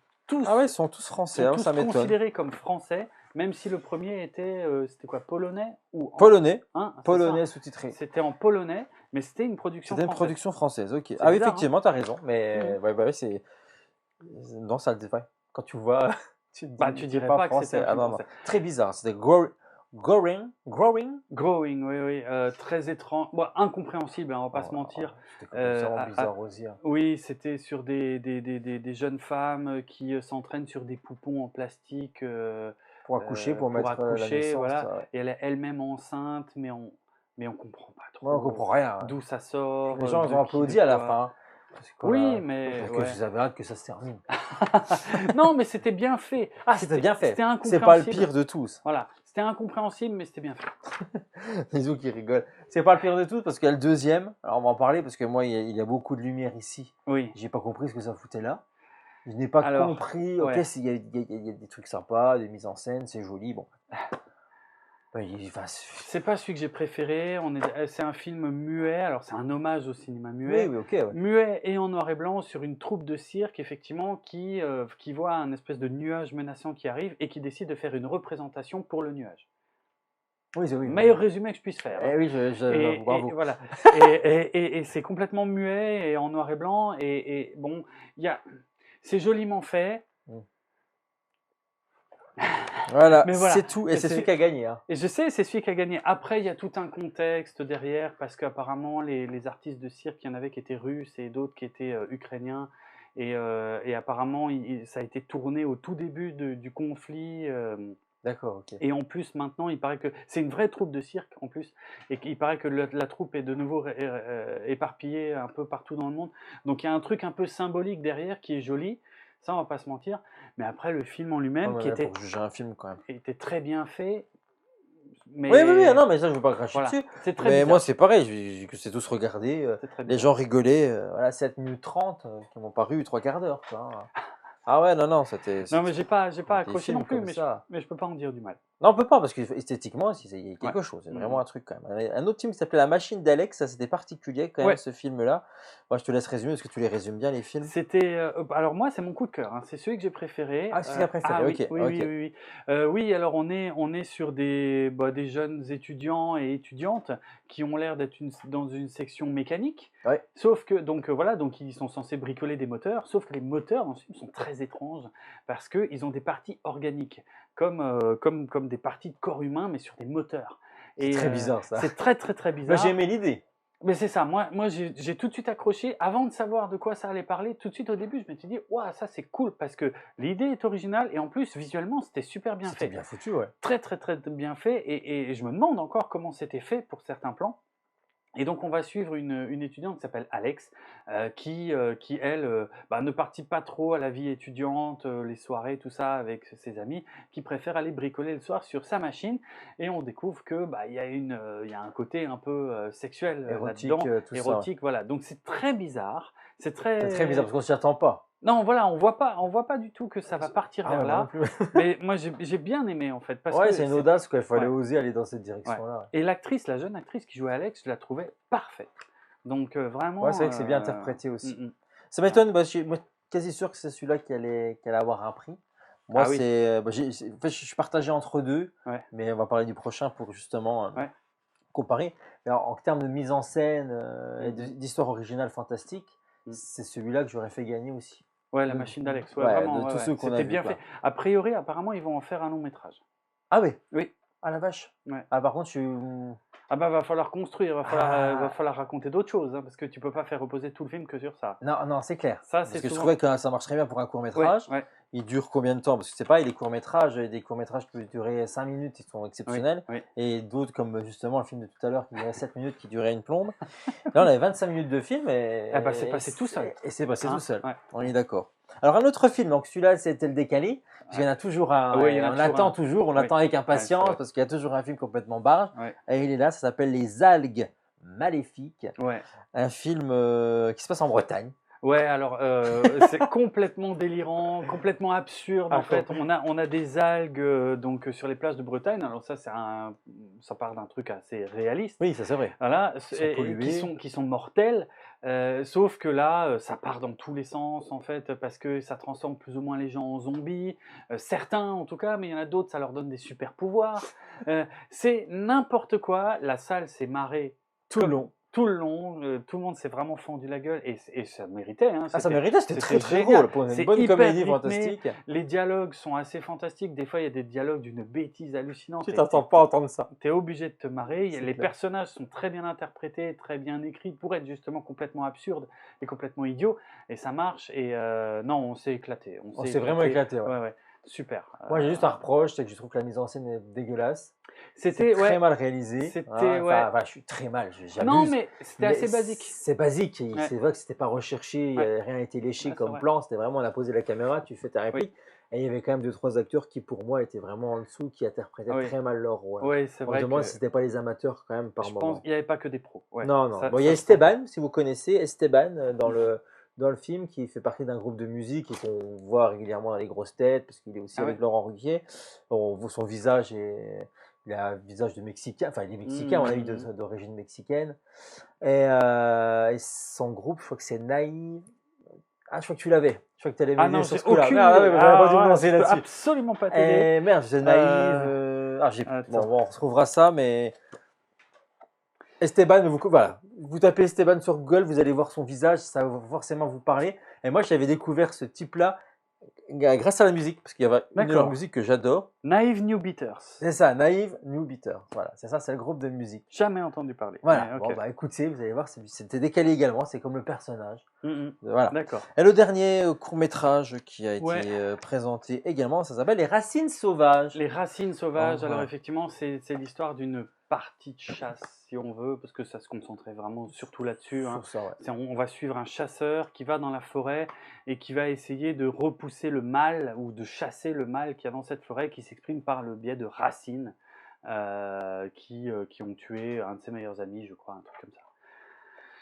ah ouais, tous ils sont tous français, sont hein, tous ça m'étonne. considérés comme français, même si le premier était, c'était quoi, polonais ou Polonais, hein, c'est ça. polonais sous-titré. C'était en polonais, mais c'était une production C'était une française. production française, ok. C'est Ah oui, bizarre, hein. effectivement, t'as raison, mais Mhm. ouais, bah, ouais, c'est. Non, ça le ouais. Quand tu vois, tu te Bah, dis, tu c'est dirais pas pas que c'était français. un Ah film non, non. français. Très bizarre. C'était Growing. Growing, oui, oui, très étrange, bon, incompréhensible, hein, on va pas Oh se là là, mentir. c'était complètement Ah, ah, bizarre aussi, hein. oui, c'était sur des jeunes femmes qui s'entraînent sur des poupons en plastique Pour accoucher, pour pour mettre la accoucher, naissance, voilà. ça, ouais. Et elle est elle-même enceinte, mais on comprend pas Moi, on trop comprend rien, ouais. d'où ça sort, Les gens, ils de ont qui, de applaudi à la fin, quoi. hein. Parce que Oui, voilà, mais parce que ouais. vous avez hâte que ça se termine. Non, mais c'était bien fait. Ah, c'était bien C'était fait. C'est pas le incompréhensible. pire de tous. Voilà, c'était incompréhensible, mais c'était bien fait. Les autres qui rigolent. C'est pas le pire de tous parce qu'il y a le deuxième. Alors, on va en parler parce que moi, il y a beaucoup de lumière ici. Oui. J'ai pas compris ce que ça foutait là. Je n'ai pas Alors, compris. Ok, ouais. il y a des trucs sympas, des mises en scène, c'est joli. Bon. Ouais, C'est pas celui que j'ai préféré. C'est un film muet. Alors, c'est un hommage au cinéma oui, muet. oui, ok, ouais. Muet et en noir et blanc sur une troupe de cirque, effectivement, qui voit un espèce de nuage menaçant qui arrive et qui décide de faire une représentation pour le nuage. Oui, oui, Meilleur résumé que je puisse faire, hein. oui, Et, bravo. voilà. Et c'est complètement muet et en noir et blanc. Et bon, c'est joliment fait. Mm. Voilà, Mais voilà. c'est tout. Et c'est celui qui a gagné, hein. Et je sais, c'est celui qui a gagné. Après, il y a tout un contexte derrière, parce qu'apparemment, les artistes de cirque, il y en avait qui étaient russes et d'autres qui étaient ukrainiens. Et apparemment, ça a été tourné au tout début du conflit. D'accord, ok. Et en plus, maintenant, il paraît que c'est une vraie troupe de cirque, en plus. Et qu'il paraît que la troupe est de nouveau éparpillée un peu partout dans le monde. Donc, il y a un truc un peu symbolique derrière qui est joli. Ça, on va pas se mentir. Mais après, le film en Non, lui-même, mais qui là, pour juger un film, quand même. était très bien fait, Oui, oui, oui, mais non, mais ça, je veux pas cracher voilà, dessus. c'est très Mais moi, bizarre. c'est pareil, j'ai que c'est tous regardé. C'est très Les bizarre. gens rigolaient. Voilà, 7 minutes 30 qui m'ont paru 3 quarts d'heure, quoi, hein. Ah ouais, non, non, Non, mais j'ai pas des accroché non films plus, comme ça. mais je peux pas en dire du mal. Non, on peut pas, parce qu'esthétiquement, il y a Ouais. quelque chose. C'est Mm, vraiment mm. un truc quand même. Un autre film qui s'appelait La Machine d'Alex, ça c'était particulier quand même, Ouais. ce film-là. Moi, je te laisse résumer, parce que tu les résumes bien, les films. C'était alors moi c'est mon coup de cœur, hein. C'est celui que j'ai préféré. Ah, c'est ce qu'il a préféré, Oui, ok, oui, oui, ok. oui, oui. Oui, alors on est sur des jeunes étudiants et étudiantes qui ont l'air d'être dans une section mécanique. Ouais. Sauf que donc voilà, donc ils sont censés bricoler des moteurs, sauf que les moteurs dans ce film sont très étranges parce que ils ont des parties organiques, comme des parties de corps humain mais sur des moteurs. C'est Et très bizarre, ça. c'est très très très Moi, j'ai bizarre. aimé l'idée. Mais c'est ça, moi j'ai tout de suite accroché, avant de savoir de quoi ça allait parler, tout de suite au début, je me suis dit: «Waouh, ça c'est cool» parce que l'idée est originale et en plus visuellement, c'était super bien C'était fait. bien foutu, ouais. Très, très, très bien fait et je me demande encore comment c'était fait pour certains plans. Et donc on va suivre une étudiante qui s'appelle Alex, qui elle, ne participe pas trop à la vie étudiante, les soirées, tout ça avec ses amis, qui préfère aller bricoler le soir sur sa machine et on découvre que, il y a un côté un peu, sexuel, Érotique, là-dedans, tout ça, ouais. érotique, voilà. Donc c'est très bizarre, c'est C'est très bizarre très parce qu'on s'y attend pas. non, voilà, on voit pas du tout que ça va partir Ah vers ouais, moi non là, plus. mais moi j'ai bien aimé en fait parce Ouais, que c'est une c'est audace, quoi, il fallait ouais. oser aller dans cette Ouais direction-là. et l'actrice, la jeune actrice qui jouait Alex, je la trouvais parfaite. Donc Ouais, c'est vraiment, vrai que c'est bien interprété aussi. mmh mh. Ça Ouais. m'étonne, moi, quasi sûr que c'est celui-là qui allait avoir un prix. Moi, Ah oui, c'est, en fait, je suis partagé entre 2, ouais, mais on va parler du prochain pour justement, ouais. comparer. Mais en termes de mise en scène, et Mmh mh. d'histoire originale fantastique, Mmh. c'est celui-là que j'aurais fait gagner aussi. Ouais, La De Machine d'Alex, ouais, Ouais, vraiment, de ouais, tous ouais, ceux qu'on a c'était vus, bien fait. quoi. A priori, apparemment, ils vont en faire un long métrage. Ah oui? Oui, Ah la vache! ouais. Ah par contre, Ah bah, va falloir construire, va ah! falloir raconter d'autres choses, hein, parce que tu peux pas faire reposer tout le film que sur ça. Non, non, c'est clair. Ça, Parce c'est que je souvent trouvais que ça marche très bien pour un ouais, court-métrage. ouais, Il dure combien de temps? Parce que c'est pareil, les courts-métrages, des courts-métrages qui peuvent durer 5 minutes, ils sont oui, exceptionnels. oui. Et d'autres, comme justement le film de tout à l'heure qui durait 7 minutes, qui durait une plombe. Là, on avait 25 minutes de film Ah bah, c'est et passé tout seul, c'est passé tout hein? seul. Ouais, On est d'accord. Alors, un autre film, donc celui-là, c'était le décalé. Parce qu'il y ouais. en a toujours un, Oui, il y en a on toujours attend un. toujours, on Oui, attend avec ouais, c'est impatience vrai. parce qu'il y a toujours un film complètement barge. Ouais, Et il est là, ça s'appelle Les Algues Maléfiques. ouais. Un film qui se passe en Bretagne. Ouais, alors, c'est complètement délirant, complètement absurde, en Ah, fait. On a des algues, donc, sur les plages de Bretagne. Alors ça part d'un truc assez réaliste, oui, ça c'est vrai. voilà, Ils sont et qui pollués. sont mortels, sauf que là, ça part dans tous les sens, en fait, parce que ça transforme plus ou moins les gens en zombies, certains en tout cas, mais il y en a d'autres, ça leur donne des super pouvoirs. C'est n'importe quoi. La salle s'est marrée Tout le comme long. tout le long, tout le monde s'est vraiment fendu la gueule et ça méritait, hein, Ah, ça méritait, c'était très très génial. drôle. Pour une C'est bonne hyper comédie rythmé, fantastique, les dialogues sont assez fantastiques. Des fois, il y a des dialogues d'une bêtise hallucinante tu et t'attends pas à entendre ça. tu es obligé de te marrer. C'est Les clair. personnages sont très bien interprétés, très bien écrits pour être justement complètement absurdes et complètement idiots et ça marche et non, on s'est éclaté, on On s'est s'est vraiment éclaté. éclaté, ouais. Ouais, ouais, super, Moi, j'ai juste un reproche, c'est que je trouve que la mise en scène est dégueulasse. C'est c'était très ouais, mal réalisé, c'était hein. ouais. Enfin, je suis très mal, Non, j'abuse. mais c'était Mais assez basique. c'est basique. Et Ouais, c'est vrai que c'était pas recherché, ouais, rien n'a été léché ouais, c'est comme vrai. plan. C'était vraiment, on a posé la caméra, tu fais ta Oui, réplique. Et il y avait quand même deux, trois acteurs qui, pour moi, étaient vraiment en dessous, qui interprétaient oui, très mal leur rôle. oui, c'est On se vrai demande que si c'était pas les amateurs quand même par je pense moment. qu'il n'y avait pas que des pros. Ouais, Non, non. Bon, il y a ça se sentait. Esteban, si vous connaissez, Esteban dans le film, qui fait partie d'un groupe de musique et qu'on voit régulièrement dans les grosses têtes, parce qu'il est aussi Ah avec ouais? Laurent Ruquier. On voit son visage et il a un visage de Mexicain, enfin il est Mexicain, à mon avis, Mmh. d'origine mexicaine. Et son groupe, je crois que c'est Naïve. Ah, je crois que tu l'avais. Je crois que tu allais Ah m'aider non, sur j'ai ce coup-là. aucune Ah, idée. ouais, mais j'aurais pas dû Alors me là, je lancer peux là-dessus. absolument pas t'aider. Et merde, c'est Naïve. Heu, Bon, attends. on retrouvera ça, mais Esteban, voilà. Vous tapez Esteban sur Google, vous allez voir son visage, ça va forcément vous parler. Et moi, j'avais découvert ce type-là grâce à la musique, parce qu'il y avait une de leurs D'accord. musiques que j'adore. Naive New Beaters. C'est ça, Naive New Beater. Voilà, c'est ça, c'est le groupe de musique. Jamais entendu parler, mais Voilà, bon, OK. bah écoutez, vous allez voir, c'était décalé également, c'est comme le personnage. Mmh. Voilà. D'accord. Et le dernier court-métrage qui a Ouais, été présenté également, ça s'appelle Les Racines Sauvages. les racines Oh, sauvages, alors voilà. effectivement, c'est l'histoire d'une partie de chasse, si on veut, parce que ça se concentrait vraiment surtout là-dessus, hein. Sur ça, ouais. On va suivre un chasseur qui va dans la forêt et qui va essayer de repousser le mal ou de chasser le mal qu'il y a dans cette forêt qui s'exprime par le biais de racines qui ont tué un de ses meilleurs amis, je crois, un truc comme ça.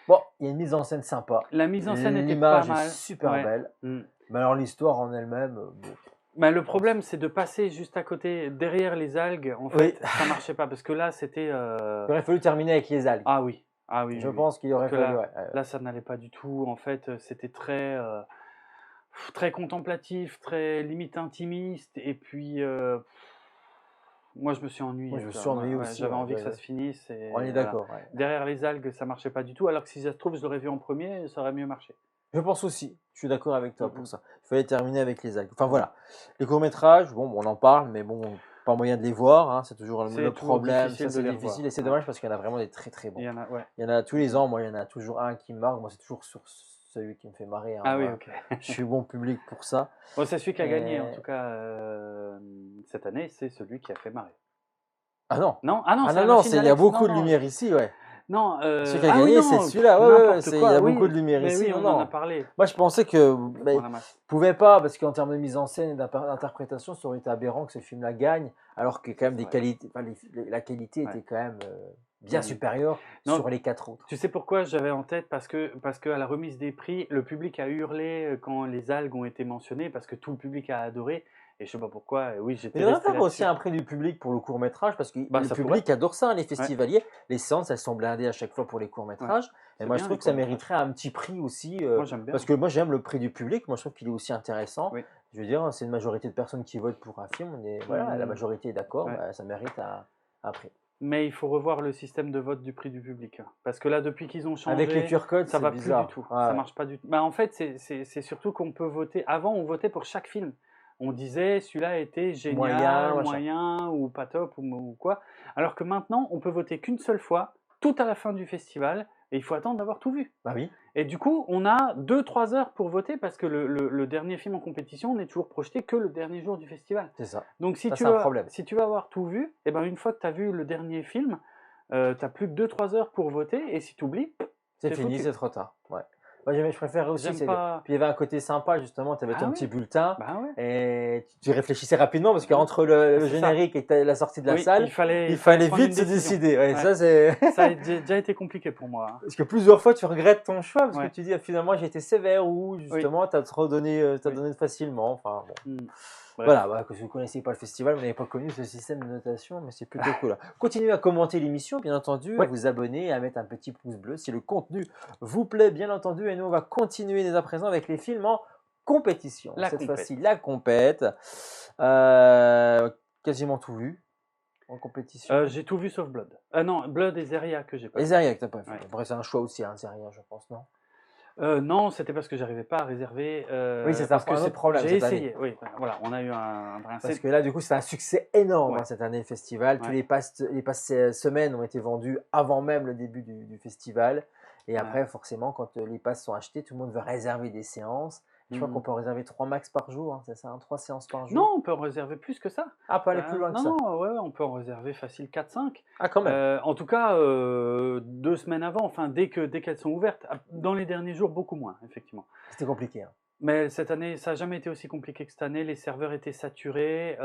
Bon, il y a une mise en scène sympa. La mise en scène était pas L'image est mal. super Ouais. belle. Mm. Mais alors l'histoire en elle-même, bon, Bah, le problème, c'est de passer juste à côté, derrière les algues. En oui, fait, ça marchait pas parce que là, c'était. il aurait fallu terminer avec les algues. Ah oui, ah oui, Je oui, oui. pense qu'il aurait Parce que fallu. là, Ouais, ouais. là, ça n'allait pas du tout. En fait, c'était très, très contemplatif, très limite intimiste. Et puis, moi, je me suis Moi, ennuyé, je me quoi. suis ennuyé Ouais, aussi. j'avais Ouais, envie que ça se finisse. Et on est voilà. d'accord. Ouais. Derrière les algues, ça marchait pas du tout. Alors que si ça se trouve, je l'aurais vu en premier, ça aurait mieux marché. Je pense aussi. Je suis d'accord avec toi pour Mhm. ça. Il fallait terminer avec les algues. Enfin voilà. Les courts-métrages, bon, on en parle, mais bon, pas moyen de les voir, hein, c'est toujours le C'est toujours problème, difficile ça de c'est les difficile revoir. et c'est Ouais. dommage parce qu'il y en a vraiment des très très Il bons. y en a, ouais. Il y en a tous les ans, moi il y en a toujours un qui me marque, moi c'est toujours sur celui qui me fait marrer, hein, Ah oui, moi. ok. Je suis bon public pour ça. Bon, c'est celui qui a gagné, en Et- tout cas, cette année, c'est celui qui a fait marrer. Ah non, Non? Ah non, ah c'est non, la non, machine il y a d'Alex. Non, beaucoup de non, lumière ici, ouais. non, Celui qui a ah oui, gagné, c'est non, celui-là, ouais, ouais, n'importe il y quoi. a beaucoup de Oui, lumière mais ici, oui, non, on en a non. parlé. Moi je pensais que ben, On a pouvait pas, parce qu'en termes de mise en scène et d'interprétation, ça aurait été aberrant que ce film-là gagne, alors que quand même C'est des vrai. qualités, enfin, la qualité Ouais. était quand même bien Mhm. supérieure Non, sur les 4 autres. tu sais pourquoi j'avais en tête? Parce que à la remise des prix, le public a hurlé quand les algues ont été mentionnées, parce que tout le public a adoré. Et je sais pas pourquoi. Et oui, Mais j'étais il devrait resté faire aussi là-dessus. un prix du public pour le court-métrage, parce que Bah, le ça pourrait. public adore ça, les Ouais, festivaliers. Les séances, elles sont blindées à chaque fois pour les ouais. courts-métrages. Et C'est moi je bien trouve les que ça courts-métrages. mériterait un petit prix aussi, Moi, j'aime parce bien. que moi j'aime le prix du public, moi je trouve qu'il est aussi intéressant. Oui. Je veux dire, c'est une majorité de personnes qui votent pour un film, voilà, la Mhm. majorité est d'accord, Ouais. bah, ça mérite un prix. Mais il faut revoir le système de vote du prix du public, hein. Parce que là, depuis qu'ils ont Avec les changé, QR codes, ça c'est va plus du bizarre. tout. Ouais, Ça ouais. marche pas du tout. Bah, en fait, c'est surtout qu'on peut voter. Avant, on votait pour chaque film. On disait celui-là était Moyen, génial, machin. moyen ou pas top ou quoi. Alors que maintenant, on peut voter qu'une seule fois, tout à la fin du festival, et il faut attendre d'avoir tout vu. Bah oui. Et du coup, on a 2-3 heures pour voter parce que le dernier film en compétition n'est toujours projeté que le dernier jour du festival. C'est ça. Donc si Ça, tu c'est un veux, problème. si tu veux avoir tout vu, et ben une fois que tu as vu le dernier film, tu n'as plus que 2-3 heures pour voter, et si tu oublies, C'est fini, foutu. c'est trop tard. Ouais. Moi, je préférais aussi. J'aime pas. Puis il y avait un côté sympa, justement. Tu avais Ah ton petit ouais, bulletin bah ouais. et tu réfléchissais rapidement parce qu'entre le C'est ça. générique et la sortie de la Oui, salle, il fallait fallait prendre vite une se décision. décider. Ouais, Ouais. ça, c'est. Ça a déjà été compliqué pour moi, hein. Parce que plusieurs fois, tu regrettes ton choix parce Ouais. que tu dis, ah, finalement, j'ai été sévère ou justement, tu as trop donné, Oui. donné facilement. Enfin, bon. Mm. Bref. Voilà, bah, que si vous ne connaissiez pas le festival, vous n'avez pas connu ce système de notation, mais c'est plutôt cool. Continuez à commenter l'émission, bien entendu, à Ouais. vous abonner, à mettre un petit pouce bleu si le contenu vous plaît, bien entendu. Et nous, on va continuer dès à présent avec les films en compétition. La Cette compète. fois-ci, la compète. Quasiment tout vu en compétition. J'ai tout vu sauf Blood. Non, Blood et Zeria que j'ai pas Et vu. Zeria, que t'as pas vu. Ouais. Après, c'est un choix aussi, hein, Zeria, je pense, non? Non, c'était parce que j'arrivais pas à réserver. Oui, c'est parce que un autre problème j'ai cette année. essayé. Oui, voilà, on a eu un Parce que là, du coup, c'est un succès énorme, Ouais. hein, cette année, le festival. Tous Ouais. les passes semaines ont été vendus avant même le début du festival. Et après, forcément, quand les passes sont achetées, tout le monde veut réserver des séances. Je crois qu'on peut en réserver 3 max par jour, hein, c'est ça, 3 séances par jour? Non, on peut en réserver plus que ça. Ah, pas aller plus loin que ça. Non, ouais, on peut en réserver facile 4-5. Ah, quand même. En tout cas, 2 semaines avant, enfin dès qu'elles sont ouvertes. Dans les derniers jours, beaucoup moins, effectivement. C'était compliqué, hein. Mais cette année, ça n'a jamais été aussi compliqué que cette année. Les serveurs étaient saturés.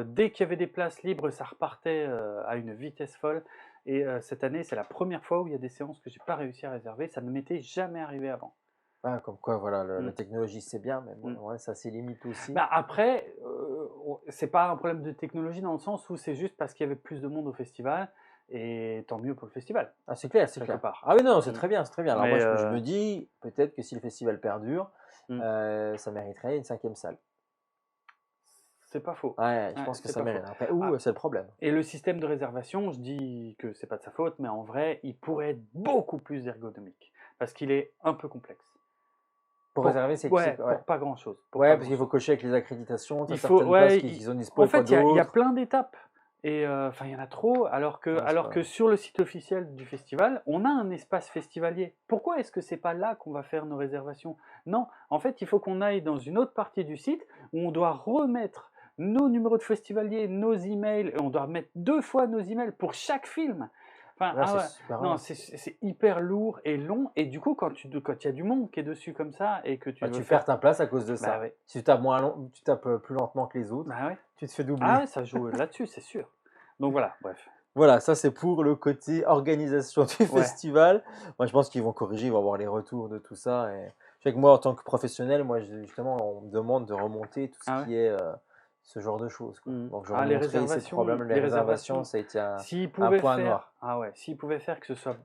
Dès qu'il y avait des places libres, ça repartait à une vitesse folle. Et cette année, c'est la première fois où il y a des séances que j'ai pas réussi à réserver. Ça ne m'était jamais arrivé avant. Ah, comme quoi, voilà, la technologie, c'est bien, mais bon, ouais, ça a ses limites aussi. Bah après, c'est pas un problème de technologie dans le sens où c'est juste parce qu'il y avait plus de monde au festival. Et tant mieux pour le festival. Ah, c'est clair, c'est quelque clair. part. Ah oui, non, c'est très bien, c'est très bien. Alors Mais, moi, je me dis, peut-être que si le festival perdure, ça mériterait une 5e salle. C'est pas faux. Ouais, je pense que c'est ça pas mérite. faux. Après, c'est le problème. Et le système de réservation, je dis que c'est pas de sa faute, mais en vrai, il pourrait être beaucoup plus ergonomique. Parce qu'il est un peu complexe. Pour réserver, c'est pour pas grand-chose. Ouais, parce qu'il faut cocher avec les accréditations. Il certaines faut, places qui sont dispo en et pas fait, il y a d'autres. plein d'étapes. Et enfin, il y en a trop, alors Ouais, c'est que sur le site officiel du festival, on a un espace festivalier. Pourquoi est-ce que c'est pas là qu'on va faire nos réservations? Non, en fait, il faut qu'on aille dans une autre partie du site où on doit remettre nos numéros de festivalier, nos emails, et on doit mettre 2 fois nos emails pour chaque film. Enfin, Là, ah ouais. c'est super Non, long. c'est hyper lourd et long. Et du coup, quand il y a du monde qui est dessus comme ça et que tu veux Tu faire... perds ta place à cause de ça. Bah ouais. Si tu tapes tu tapes plus lentement que les autres, Bah ouais. tu te fais doubler. Ah ouais, ça joue là-dessus, c'est sûr. Donc voilà, bref. Voilà, ça c'est pour le côté organisation du festival. Moi, je pense qu'ils vont corriger, ils vont avoir les retours de tout ça. Et je sais que moi, en tant que professionnel, moi, justement, on me demande de remonter tout ce qui est ce genre de choses, quoi. Donc, je les remonterai ces problèmes. Les réservations, ça a été un point noir. Ah ouais, s'ils pouvaient faire que ce soit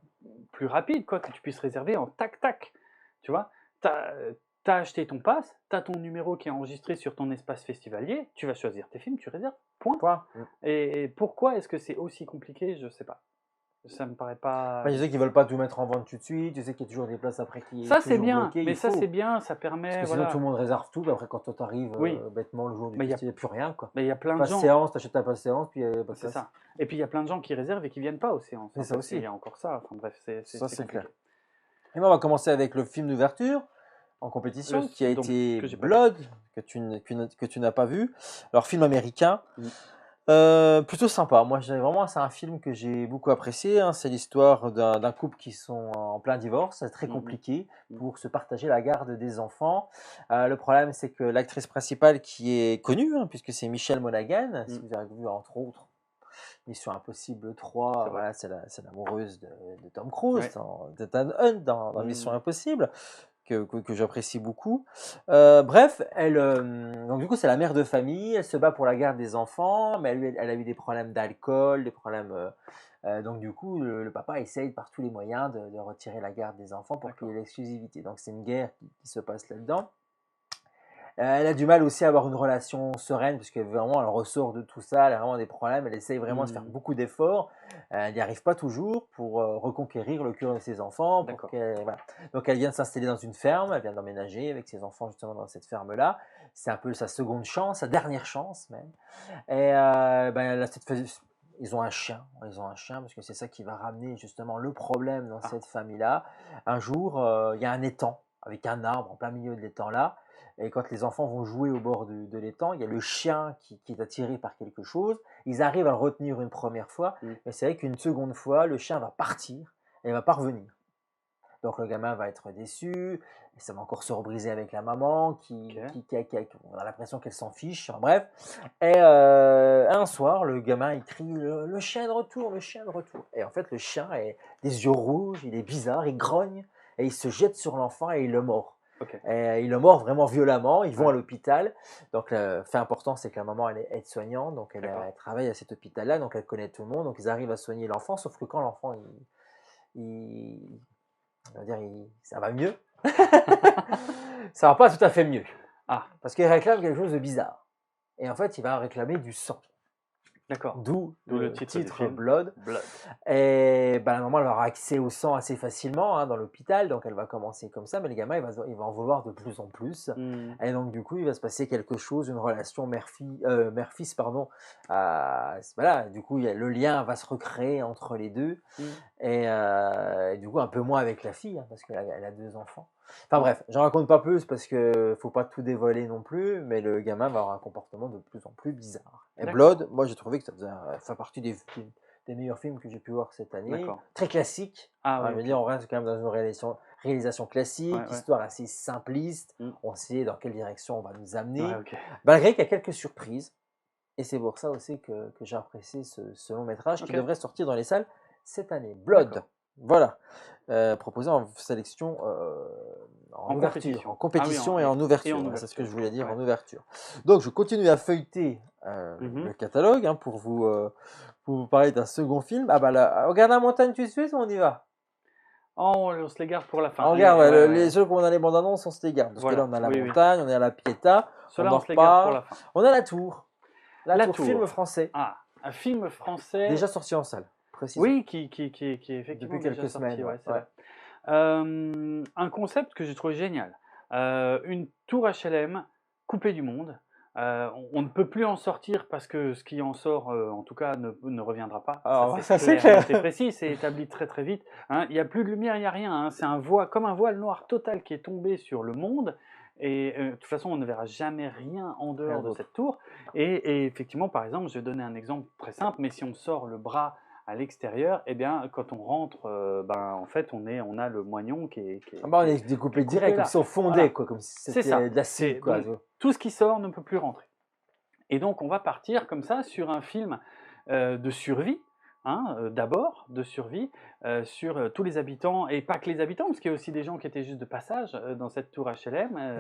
plus rapide, quoi, que tu puisses réserver en tac-tac. Tu vois, t'as acheté ton pass, t'as ton numéro qui est enregistré sur ton espace festivalier, tu vas choisir tes films, tu réserves, point. Et pourquoi est-ce que c'est aussi compliqué? Je sais pas. Ça me paraît pas. Enfin, je sais qu'ils veulent pas tout mettre en vente tout de suite. Je sais qu'il y a toujours des places après qui Ça sont c'est toujours bien, bloquées. mais Il ça faut. c'est bien, ça Parce permet, que sinon, tout voilà. le monde réserve tout. Puis après, quand toi t'arrives Oui, bêtement le jour du mais il y a, festival, il n'y a plus rien, quoi. mais il y a plein de Pas de gens. séance, t'achètes ta passe séance, puis il n'y a pas de C'est place. ça. Et puis il y a plein de gens qui réservent et qui viennent pas aux séances, C'est hein, ça parce qu'il aussi. y a encore ça. Enfin bref, Ça, c'est c'est clair. compliqué. Et moi, on va commencer avec le film d'ouverture en compétition qui a Donc, été que j'ai pas Blood, que tu n'as pas vu. Alors, film américain. vu. Plutôt sympa. Moi, c'est un film que j'ai beaucoup apprécié, hein. C'est l'histoire d'un couple qui sont en plein divorce. C'est très Mhm. compliqué Mhm. pour se partager la garde des enfants. Le problème, c'est que l'actrice principale, qui est connue, hein, puisque c'est Michelle Monaghan, si vous avez vu entre autres Mission Impossible 3, C'est vrai. voilà, c'est l'amoureuse de Tom Cruise, Ouais. d'Ethan Hunt dans Mission Mhm. Impossible, que j'apprécie beaucoup. Bref, donc du coup, c'est la mère de famille, elle se bat pour la garde des enfants, mais elle a eu des problèmes d'alcool, des problèmes. Donc du coup, le papa essaye par tous les moyens de retirer la garde des enfants pour qu'il y ait l'exclusivité. Donc c'est une guerre qui se passe là-dedans. Elle a du mal aussi à avoir une relation sereine, parce que vraiment, elle ressort de tout ça, elle a vraiment des problèmes, elle essaye vraiment de faire Mhm. beaucoup d'efforts, elle n'y arrive pas toujours pour reconquérir le cœur de ses enfants. D'accord. Voilà. Donc elle vient de s'installer dans une ferme, elle vient d'emménager avec ses enfants justement dans cette ferme-là. C'est un peu sa seconde chance, sa dernière chance même. Et elle a ils ont un chien, parce que c'est ça qui va ramener justement le problème dans cette famille-là. Un jour, il y a un étang avec un arbre en plein milieu de l'étang là. Et quand les enfants vont jouer au bord de l'étang, il y a le chien qui est attiré par quelque chose. Ils arrivent à le retenir une première fois, mais c'est vrai qu'une seconde fois, le chien va partir et ne va pas revenir. Donc le gamin va être déçu, et ça va encore se rebriser avec la maman on a l'impression qu'elle s'en fiche, enfin, bref. Et un soir, le gamin il crie le chien de retour, le chien de retour. Et en fait, le chien a des yeux rouges, il est bizarre, il grogne, et il se jette sur l'enfant et il le mord. Ok. Et il le mord vraiment violemment, ils vont à l'hôpital. Donc le fait important, c'est que la maman elle est aide-soignante, donc elle travaille à cet hôpital-là, donc elle connaît tout le monde, donc ils arrivent à soigner l'enfant, sauf que quand l'enfant on va dire, ça va mieux. Ça va pas tout à fait mieux. Ah, Parce qu'il réclame quelque chose de bizarre. Et en fait, il va réclamer du sang. d'accord. D'où le du titre film. Blood. Blood. Et la maman elle aura accès au sang assez facilement, hein, dans l'hôpital, donc elle va commencer comme ça, mais le gamin il va en vouloir de plus en plus. Mhm. Et donc du coup, il va se passer quelque chose, une relation mère-fils, pardon. Voilà, du coup, le lien va se recréer entre les deux. Mhm. Et du coup, un peu moins avec la fille, hein, parce qu'elle a 2 enfants. Enfin bref, j'en raconte pas plus parce que faut pas tout dévoiler non plus, mais le gamin va avoir un comportement de plus en plus bizarre. Et Blood, moi j'ai trouvé que ça fait partie des meilleurs films que j'ai pu voir cette année. D'accord. Très classique. Ah, Je veux dire, on reste quand même dans une réalisation classique, Ouais, ouais. histoire assez simpliste. Mm. On sait dans quelle direction on va nous amener. Ouais, ok. Malgré qu'il y a quelques surprises. Et c'est pour ça aussi que j'ai apprécié ce long métrage qui Ok. devrait sortir dans les salles cette année. Blood. D'accord. Voilà. Proposé en sélection en ouverture, compétition. en compétition Ah oui, et en ouverture. et en Voilà, c'est ce que je voulais dire, ouais. en ouverture. Donc je continue à feuilleter Mhm. le catalogue, hein, pour vous parler d'un second film. Ah bah là, regarde la montagne tout de suite ou on y va? Oh, on se les garde pour la fin. On Allez, regarde, ouais, les jeux qu'on a les bandes annonces, on se les garde. Parce que Voilà. là, on a la Oui, oui. montagne, on est à la Pietà, Ceux-là, on on en se les garde pour la repart. fin. On a la Tour. La Tour, Tour. film français. Ah, un film français. Déjà sorti en salle, précisons. Oui, qui est effectivement Depuis déjà quelques sorti, semaines. ouais, c'est ouais. vrai. Un concept que j'ai trouvé génial. Une tour HLM coupée du monde. On ne peut plus en sortir parce que ce qui en sort, en tout cas, ne reviendra pas. Alors, ça, c'est clair. C'est précis, c'est établi très très vite. Hein. Il n'y a plus de lumière, il n'y a rien. Hein. C'est comme un voile noir total qui est tombé sur le monde. Et de toute façon, on ne verra jamais rien en dehors de cette tour. Et effectivement, par exemple, je vais donner un exemple très simple, mais si on sort le bras à l'extérieur, eh bien, quand on rentre, en fait, on a le moignon qui est. On est découpé direct, comme si on fondait, voilà. quoi, comme si C'est c'était ça. de l'acide, quoi. Donc, tout ce qui sort ne peut plus rentrer. Et donc, on va partir comme ça sur un film de survie, hein, d'abord, de survie, sur tous les habitants, et pas que les habitants, parce qu'il y a aussi des gens qui étaient juste de passage dans cette tour HLM,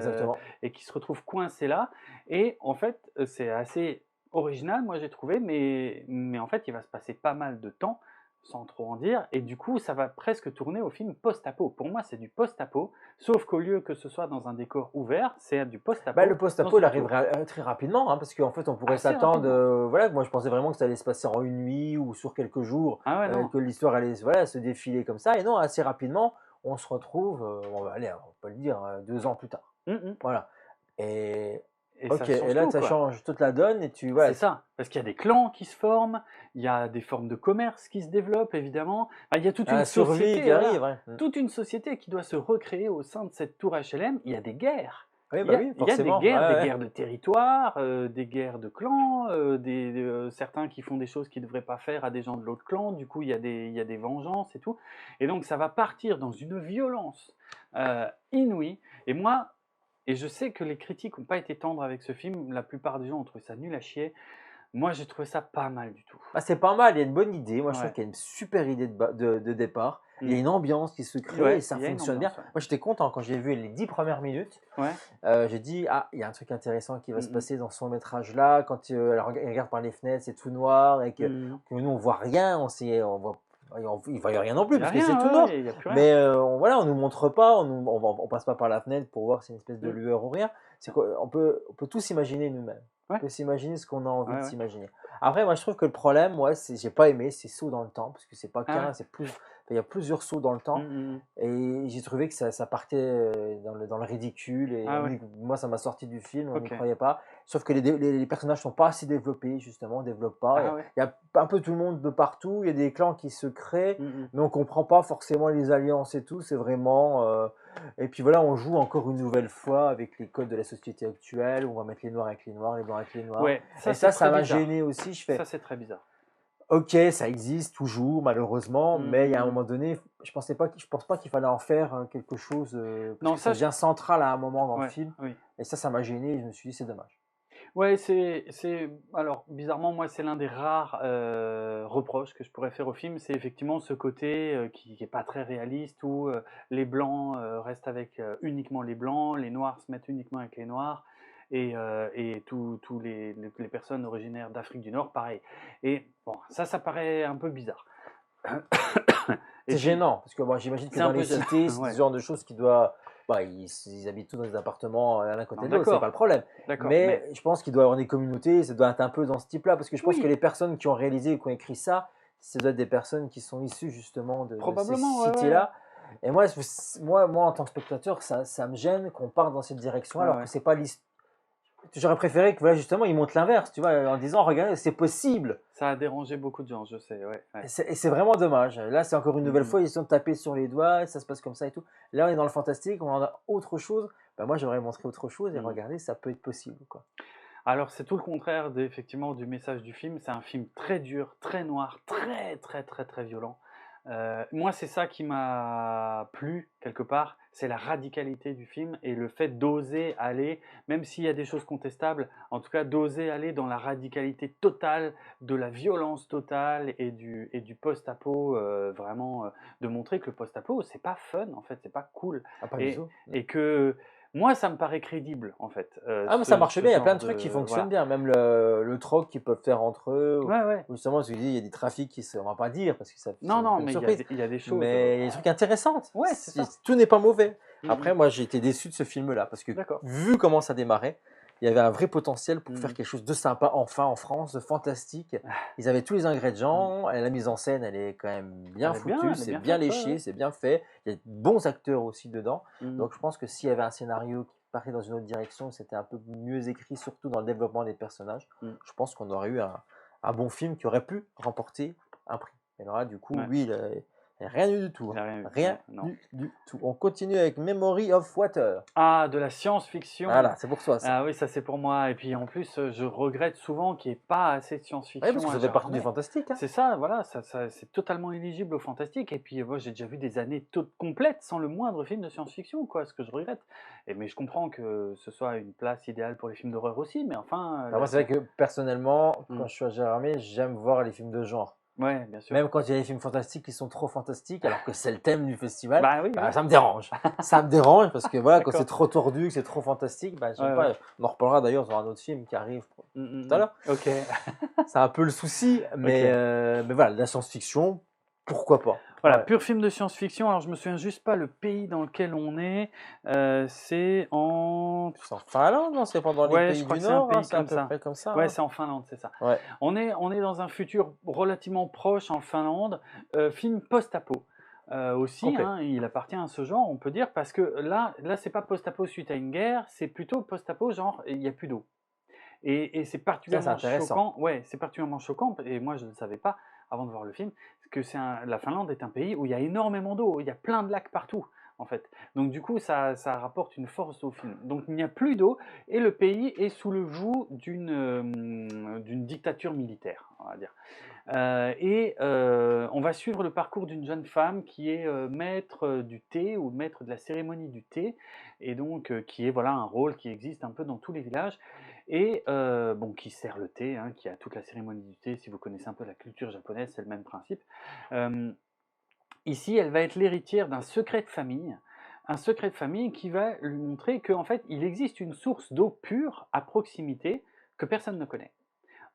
et qui se retrouvent coincés là. Et en fait, c'est assez original, moi j'ai trouvé, mais en fait, il va se passer pas mal de temps sans trop en dire, et du coup, ça va presque tourner au film post-apo. Pour moi, c'est du post-apo, sauf qu'au lieu que ce soit dans un décor ouvert, c'est du post-apo Bah, le dans post-apo, il une arrive tour. très rapidement, hein, parce qu'en fait, on pourrait Assez s'attendre. rapidement. Voilà, moi, je pensais vraiment que ça allait se passer en une nuit ou sur quelques jours, Ah ouais, non. que l'histoire allait voilà, se défiler comme ça. Et non, assez rapidement, on se retrouve, on va aller, on peut le dire, 2 ans plus tard. Mm. Voilà. Et Et ok, ça et change là, tout, ça quoi. change toute la donne et tu C'est voilà. ça, parce qu'il y a des clans qui se forment, il y a des formes de commerce qui se développent, évidemment. Enfin, il y a toute une La survie société, qui arrive. voilà, Ouais. toute une société qui doit se recréer au sein de cette tour HLM. Il y a des guerres. Oui, Il y bah a, oui, il y a forcément. Ouais, des ouais. guerres de territoire, des guerres de clans, certains qui font des choses qu'ils ne devraient pas faire à des gens de l'autre clan. Du coup, il y a des vengeances et tout. Et donc, ça va partir dans une violence inouïe. Et moi, et je sais que les critiques n'ont pas été tendres avec ce film. La plupart des gens ont trouvé ça nul à chier. Moi, j'ai trouvé ça pas mal du tout. Ah, c'est pas mal, il y a une bonne idée. Moi, je trouve Ouais. qu'il y a une super idée de départ. Il y a Mm. une ambiance qui se crée et Ouais, ça il y a une fonctionne bien. ambiance. Moi, j'étais content quand j'ai vu les 10 premières minutes. Ouais. J'ai dit, ah, il y a un truc intéressant qui va se Mm, passer dans son métrage là. Quand elle regarde par les fenêtres, c'est tout noir et mm. que nous, on voit rien. On voit, il voit rien non plus Il n'y a parce que c'est tout rien, noir. ouais, il n'y a plus rien. Mais voilà, on nous montre pas, on passe pas par la fenêtre pour voir si c'est une espèce de Mm. lueur ou rien. C'est quoi, on peut tout s'imaginer nous-mêmes. Ouais. On peut s'imaginer ce qu'on a envie Ouais, de ouais. s'imaginer. Après, moi, je trouve que le problème, moi, c'est j'ai pas aimé ces sauts dans le temps parce que c'est pas Ah ouais. qu'un, c'est plus. Il y a plusieurs sauts dans le temps Mm. et j'ai trouvé que ça partait dans le ridicule et Ah ouais. moi, ça m'a sorti du film, on n'y Ok. croyait pas. Sauf que les personnages sont pas assez développés, justement, on développe pas. Ah ouais. Il y a un peu tout le monde de partout, il y a des clans qui se créent, Mm. mais on comprend pas forcément les alliances et tout. C'est vraiment. Et puis voilà, on joue encore une nouvelle fois avec les codes de la société actuelle. On va mettre les noirs avec les noirs, les blancs avec les noirs. Ouais, Et c'est ça très m'a bizarre. gêné aussi. Je fais, Ça, c'est très bizarre. ok, ça existe toujours, malheureusement, mais il y a un Mm. moment donné, je pense pas qu'il fallait en faire quelque chose, parce Non, que ça ça, devient central à un moment dans le ouais, film. oui. Et ça m'a gêné. Et je me suis dit, c'est dommage. Ouais, alors, bizarrement, moi, c'est l'un des rares reproches que je pourrais faire au film, c'est effectivement ce côté qui n'est pas très réaliste, où les blancs restent avec uniquement les blancs, les noirs se mettent uniquement avec les noirs, et tous les personnes originaires d'Afrique du Nord, pareil. Et bon, ça paraît un peu bizarre. Et C'est puis, gênant, parce que bon, j'imagine que c'est un dans peu les gênant, cités, c'est ouais. ce genre de choses qui doivent. Bah, ils habitent tous dans des appartements l'un à côté Non, de l'autre, c'est pas le problème. d'accord, mais Mais je pense qu'il doit y avoir des communautés, ça doit être un peu dans ce type-là, parce que je pense que oui, les personnes qui ont réalisé ou qui ont écrit ça, ça doit être des personnes qui sont issues justement de ces probablement, ouais. cités-là. Et moi, en tant que spectateur, ça me gêne qu'on parte dans cette direction, Ouais, alors que ouais. c'est pas l'histoire. J'aurais préféré que voilà, justement, ils montrent l'inverse, tu vois, en disant, regardez, c'est possible. Ça a dérangé beaucoup de gens, je sais, ouais. Et c'est vraiment dommage. Là, c'est encore une nouvelle Mm. fois, ils sont de taper sur les doigts, ça se passe comme ça et tout. Là, on est dans le fantastique, on a autre chose. Bah, moi, j'aurais montré autre chose et Mm. regardez, ça peut être possible, quoi. Alors, c'est tout le contraire effectivement du message du film. C'est un film très dur, très noir, très, très, très, très violent. Moi, c'est ça qui m'a plu, quelque part. C'est la radicalité du film et le fait d'oser aller, même s'il y a des choses contestables, en tout cas, d'oser aller dans la radicalité totale, de la violence totale et du post-apo, vraiment, de montrer que le post-apo, c'est pas fun, en fait, c'est pas cool. Ah, pas du Et, tout. et que moi, ça me paraît crédible, en fait, Ah, mais ça marche ce bien, il y a plein genre de trucs qui de. fonctionnent Voilà. bien, même le troc qu'ils peuvent faire entre eux. Ouais, ouais. Ou justement, je dis, il y a des trafics on va pas dire, parce que ça, c'est Non, un non, peu une mais surprise. il y a des choses. Mais il y a des trucs intéressants. Ouais, c'est ça. Tout n'est pas mauvais. Mm, Après, mm. moi, j'ai été déçu de ce film-là, parce que D'accord. vu comment ça démarrait, il y avait un vrai potentiel pour faire Mm. quelque chose de sympa, enfin en France, de fantastique. Ils avaient tous les ingrédients, et la mise en scène, elle est quand même bien Elle est bien, foutue, elle est c'est bien bien faite, ouais, léché, ouais. c'est bien fait. Il y a de bons acteurs aussi dedans. Mm. Donc je pense que s'il y avait un scénario qui partait dans une autre direction, c'était un peu mieux écrit, surtout dans le développement des personnages, Mm. je pense qu'on aurait eu un bon film qui aurait pu remporter un prix. Et là, du coup, Ouais. lui, il a rien eu du tout. Il a rien eu, Rien ouais, non. du tout. On continue avec Memory of Water. Ah, de la science-fiction. Voilà, c'est pour toi ça. Ah oui, ça c'est pour moi. Et puis en plus, je regrette souvent qu'il n'y ait pas assez de Oui, science-fiction parce que à ça fait partie du Gérardmer. fantastique. Hein. C'est ça, voilà, c'est totalement éligible au fantastique. Et puis moi, j'ai déjà vu des années complètes sans le moindre film de science-fiction, quoi, ce que je regrette. Mais je comprends que ce soit une place idéale pour les films d'horreur aussi, mais enfin. Moi, c'est vrai que personnellement, Mm. quand je suis à Gérardmer, j'aime voir les films de genre. Ouais, bien sûr. Même quand il y a des films fantastiques qui sont trop fantastiques, alors que c'est le thème du festival, Bah oui, oui. ça me dérange. Ça me dérange parce que voilà, quand D'accord. c'est trop tordu, que c'est trop fantastique, j'aime Ouais, pas. ouais. On en reparlera d'ailleurs sur un autre film qui arrive Mm, tout à l'heure. Ok. C'est un peu le souci, mais voilà, la science-fiction, Pourquoi pas? Voilà, Ouais. pur film de science-fiction. Alors, je me souviens juste pas le pays dans lequel on est. C'est en... C'est en Finlande, non? C'est pas dans les Ouais, je pays crois du que c'est un Nord, hein? pays C'est à comme peu ça. près comme ça, Ouais, hein? c'est en Finlande, c'est ça. Ouais. On est dans un futur relativement proche en Finlande. Film post-apo. Aussi, Ok. hein, il appartient à ce genre, on peut dire, parce que là c'est pas post-apo suite à une guerre, c'est plutôt post-apo genre il n'y a plus d'eau. Et c'est Ça, c'est particulièrement intéressant. choquant, ouais, c'est particulièrement choquant, et moi je ne le savais pas avant de voir le film, que la Finlande est un pays où il y a énormément d'eau, il y a plein de lacs partout, en fait. Donc du coup, ça rapporte une force au film. Donc il n'y a plus d'eau, et le pays est sous le joug d'une dictature militaire, on va dire. On va suivre le parcours d'une jeune femme qui est maître du thé ou maître de la cérémonie du thé, et donc qui est voilà un rôle qui existe un peu dans tous les villages, et bon, qui sert le thé, hein, qui a toute la cérémonie du thé. Si vous connaissez un peu la culture japonaise, c'est le même principe. Euh, Ici, elle va être l'héritière d'un secret de famille, un secret de famille qui va lui montrer qu'en fait, il existe une source d'eau pure à proximité que personne ne connaît.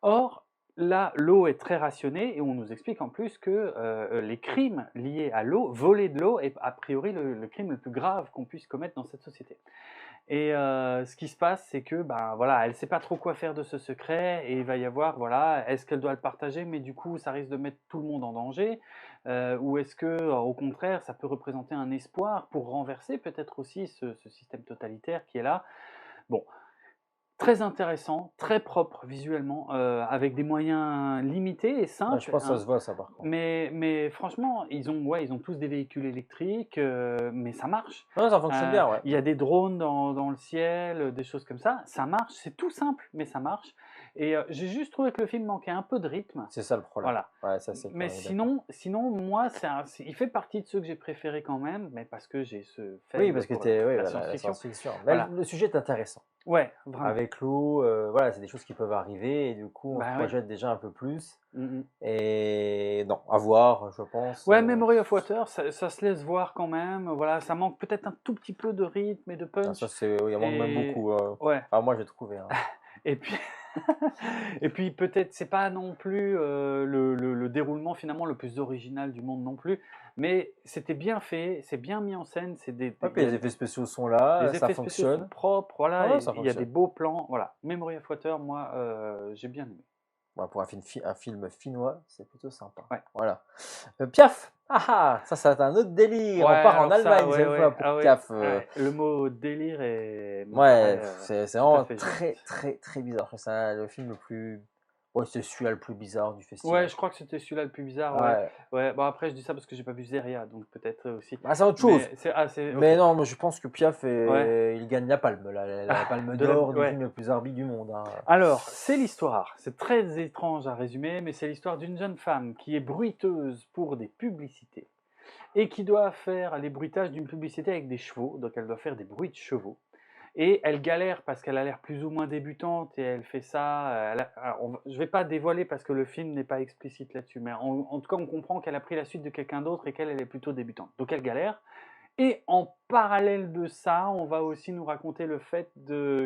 Or, là, l'eau est très rationnée, et on nous explique en plus que les crimes liés à l'eau, voler de l'eau, est a priori le crime le plus grave qu'on puisse commettre dans cette société. Et ce qui se passe, c'est que ben voilà, elle sait pas trop quoi faire de ce secret, et il va y avoir voilà, est-ce qu'elle doit le partager, mais du coup ça risque de mettre tout le monde en danger, ou est-ce que au contraire ça peut représenter un espoir pour renverser peut-être aussi ce système totalitaire qui est là. Bon, très intéressant, très propre visuellement, avec des moyens limités et Ouais, je simples, pense que ça hein. se voit, ça, par contre. Mais franchement, ils ont tous des véhicules électriques, mais ça marche. Non, ça fonctionne bien, ouais. Il y a des drones dans le ciel, des choses comme ça marche. C'est tout simple, mais ça marche. Et j'ai juste trouvé que le film manquait un peu de rythme. C'est ça le problème. Voilà. Ouais, ça, c'est Mais clair, on est d'accord. sinon, moi, il fait partie de ceux que j'ai préférés quand même, mais parce que j'ai ce Oui, faible parce que pour t'es, oui, la voilà, la science-fiction. science-fiction. Mais Voilà. le sujet est intéressant. Ouais, vraiment. Avec l'eau, voilà, c'est des choses qui peuvent arriver et du coup, on se Bah oui. projette déjà un peu plus. Mm, mm. Et non, à voir, je pense. Ouais, Memory of Water, ça se laisse voir quand même. Voilà, ça manque peut-être un tout petit peu de rythme et de Ah, ça, punch. c'est, oui, il manque même Et beaucoup. ouais. Enfin, moi, j'ai trouvé. Hein. Et puis, et puis peut-être c'est pas non plus le déroulement finalement le plus original du monde non plus, mais c'était bien fait, c'est bien mis en scène, Ouais, puis les effets spéciaux sont là, les ça effets spéciaux sont fonctionne. propres, voilà, Ouais, ça il y a des fonctionne. beaux plans, voilà. Memory of Water, moi, j'ai bien aimé. Ouais, pour un film finnois, c'est plutôt sympa. Ouais. Voilà. Piaf! Ah ah! Ça, c'est un autre délire. Ouais, On part en alors ça, Allemagne ouais, cette fois ouais, pour ah ouais, Piaf. ouais, le mot délire me Ouais, paraît c'est tout à vraiment fait très, juste. très, très bizarre. Je trouve ça le film le plus. Ouais, c'est celui-là le plus bizarre du Ouais, festival. je crois que c'était celui-là le plus bizarre, ouais. Ouais. Ouais, bon après je dis ça parce que j'ai pas vu Zeria, donc peut-être aussi. Bah, c'est autre chose. C'est Mais ok. non, moi, je pense que Piaf, Ouais. il gagne la palme, la palme De la, d'or du ouais. film le plus arbi du monde. Hein. Alors, c'est l'histoire, c'est très étrange à résumer, mais c'est l'histoire d'une jeune femme qui est bruiteuse pour des publicités et qui doit faire les bruitages d'une publicité avec des chevaux, donc elle doit faire des bruits de chevaux. Et elle galère parce qu'elle a l'air plus ou moins débutante et elle fait ça. Je ne vais pas dévoiler parce que le film n'est pas explicite là-dessus, mais en tout cas, on comprend qu'elle a pris la suite de quelqu'un d'autre et qu'elle elle est plutôt débutante. Donc elle galère. Et en parallèle de ça, on va aussi nous raconter le fait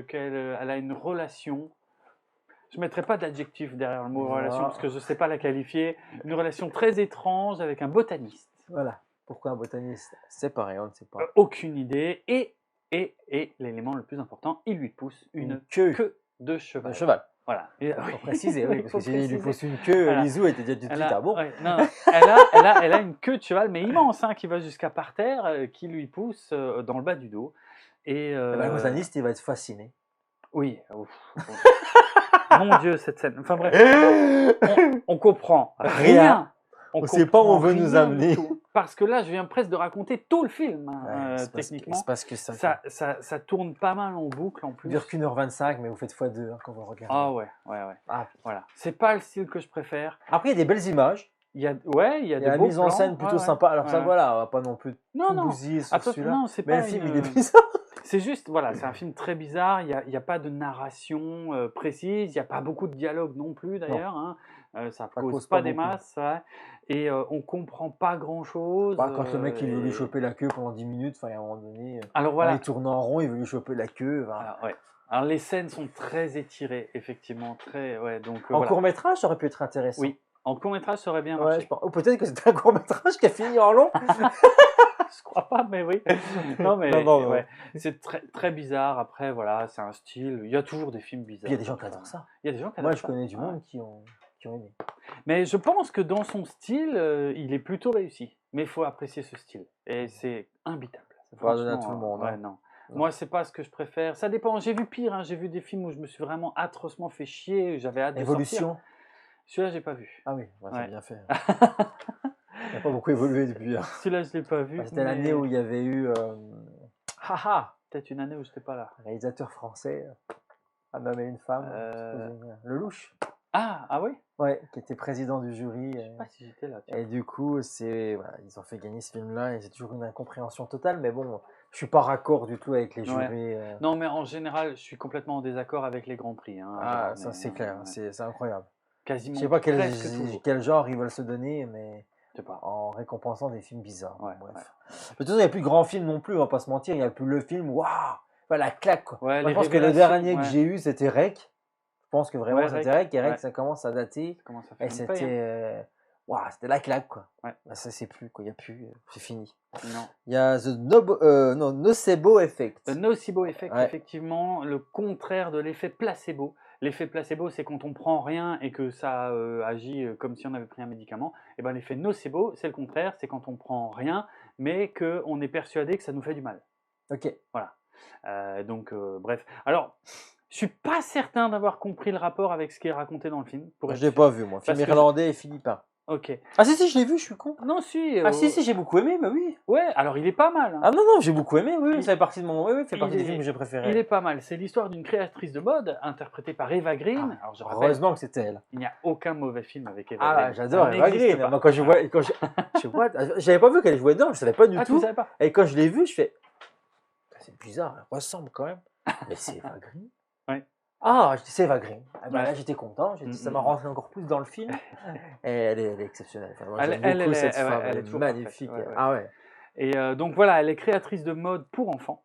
qu'elle a une relation. Je ne mettrai pas d'adjectif derrière le mot relation Non. parce que je ne sais pas la qualifier. Une relation très étrange avec un botaniste. Voilà. Pourquoi un botaniste? C'est pareil, on ne sait pas. Aucune idée. Et l'élément le plus important, il lui pousse une queue de cheval. De cheval. Voilà. Il faut préciser, oui, parce que s'il lui pousse une queue, Voilà. Lisou était déjà tout de suite ah bon. Ouais, non, elle a une queue de cheval, mais immense, hein, qui va jusqu'à par terre, qui lui pousse dans le bas du dos. Et Le botaniste, il va être fasciné. oui. Mon Dieu, cette scène. Enfin bref, on comprend rien. On ne sait pas où on veut nous amener. Parce que là, je viens presque de raconter tout le film, hein, techniquement. C'est parce que ça tourne pas mal en boucle en plus. Il dure qu'1h25, mais vous faites x2 hein, quand vous le regardez. Ah ouais. Ah. Voilà. C'est pas le style que je préfère. Après, il y a des belles images. Il y a des beaux plans. Il y a la mise en scène plutôt sympa. Alors ça, voilà, on va pas non plus tout bousiller sur celui-là. Non, c'est mais pas le film, il est bizarre. C'est juste, voilà, c'est un film très bizarre. Il y a pas de narration précise. Il y a pas beaucoup de dialogue non plus d'ailleurs. Hein. Ça cause pas des masses. Ouais. Et on comprend pas grand-chose. Quand le mec il veut lui choper la queue pendant 10 minutes, à un moment donné, alors voilà, il tourne en rond, il veut lui choper la queue. Alors les scènes sont très étirées, effectivement, très, ouais. Donc en court métrage, ça aurait pu être intéressant. Oui, En court-métrage, ça aurait bien Ouais, marché. je pense. Ou peut-être que c'est un court-métrage qui a fini en long. Je crois pas, mais oui. Non, mais Non. ouais, c'est très, très bizarre. Après, voilà, c'est un style. Il y a toujours des films Puis bizarres. il y a des gens qui adorent ça. Il y a des gens qui Moi, adorent je ça. connais du Ouais. monde qui ont aimé. Mais je pense que dans son style, il est plutôt réussi. Mais il faut apprécier ce style. Et c'est imbitable. C'est pas donné à Franchement, tout le monde. ouais, hein. non. Non. Moi, c'est pas ce que je préfère. Ça dépend. J'ai vu pire. J'ai vu des films où je me suis vraiment atrocement fait chier. J'avais hâte de sortir. Évolution. Celui-là, j'ai pas vu. Ah oui, ouais, Ouais. c'est bien fait. Il n'a pas beaucoup évolué depuis. hein. Celui-là, je l'ai pas vu. C'était l'année où il y avait eu Haha, Peut-être une année où j'étais pas là. réalisateur français, un homme et une femme, Lelouch. Ah oui. Ouais, qui était président du jury. Je sais pas si j'étais là. tiens. Et du coup, voilà, ils ont fait gagner ce film-là et c'est toujours une incompréhension totale. Mais bon, je suis pas raccord du tout avec les Ouais. jurys. Non, mais en général, je suis complètement en désaccord avec les grands prix. Hein, Ah, genre, ça mais, c'est clair, ouais. c'est incroyable. Quasiment. Je sais pas presque toujours. quel genre ils veulent se donner, mais Je sais pas. en récompensant des films bizarres. Ouais, Bref. ouais. De toute façon, il n'y a plus de grands films non plus, on va pas se mentir. Il n'y a plus le film, waouh, la claque. Quoi. Ouais, Moi, les je pense que le révélations, dernier que ouais. j'ai eu, c'était Rec. Je pense que vraiment Ouais, c'était Rec, Rec. Et Rec, ouais. ça commence à dater. Comment ça fait Et une paye, hein. c'était c'était la claque, quoi. Ouais. Bah, ça, c'est plus, quoi. Il n'y a plus, c'est fini. Non. Il y a Nocebo Effect. Le nocebo effect, Ouais. effectivement, le contraire de l'effet placebo. L'effet placebo, c'est quand on prend rien et que ça agit comme si on avait pris un médicament. Et ben l'effet nocebo, c'est le contraire, c'est quand on prend rien, mais qu'on est persuadé que ça nous fait du mal. Ok. Voilà. Bref. Alors, je suis pas certain d'avoir compris le rapport avec ce qui est raconté dans le film. Pour être Je l'ai sûr. pas vu, moi. Film Parce que irlandais et philippin. Ok. Ah si, je l'ai vu, je suis con. Non, si. Ah si, j'ai beaucoup aimé, bah oui. Ouais, alors il est pas mal. Hein. Ah non, j'ai beaucoup aimé, oui, ça fait partie de mon... Oui, fait partie il des est- films que j'ai préférés. Il est pas mal. C'est l'histoire d'une créatrice de mode interprétée par Eva Green. Alors, je rappelle, Heureusement que c'était elle. il n'y a aucun mauvais film avec Eva Ah, Green. j'adore Ça Eva n'existe Green. pas. Moi, quand je vois... j'avais pas vu qu'elle jouait dedans, je savais pas du Ah, tu tout. savais pas? Et quand je l'ai vu, je fais... C'est bizarre, elle ressemble quand même. Mais c'est Eva Green. Ouais. Ah, c'est Eva Green. Ah, bah, Ouais. là, j'étais content. Ça m'a rentré encore plus dans le film. Et elle est exceptionnelle. Enfin, moi, Elle- j'aime elle- beaucoup elle est- cette ouais, femme. elle est Elle est toujours magnifique. parfaite. Ouais, ouais. Ah ouais. Et donc voilà, elle est créatrice de mode pour enfants.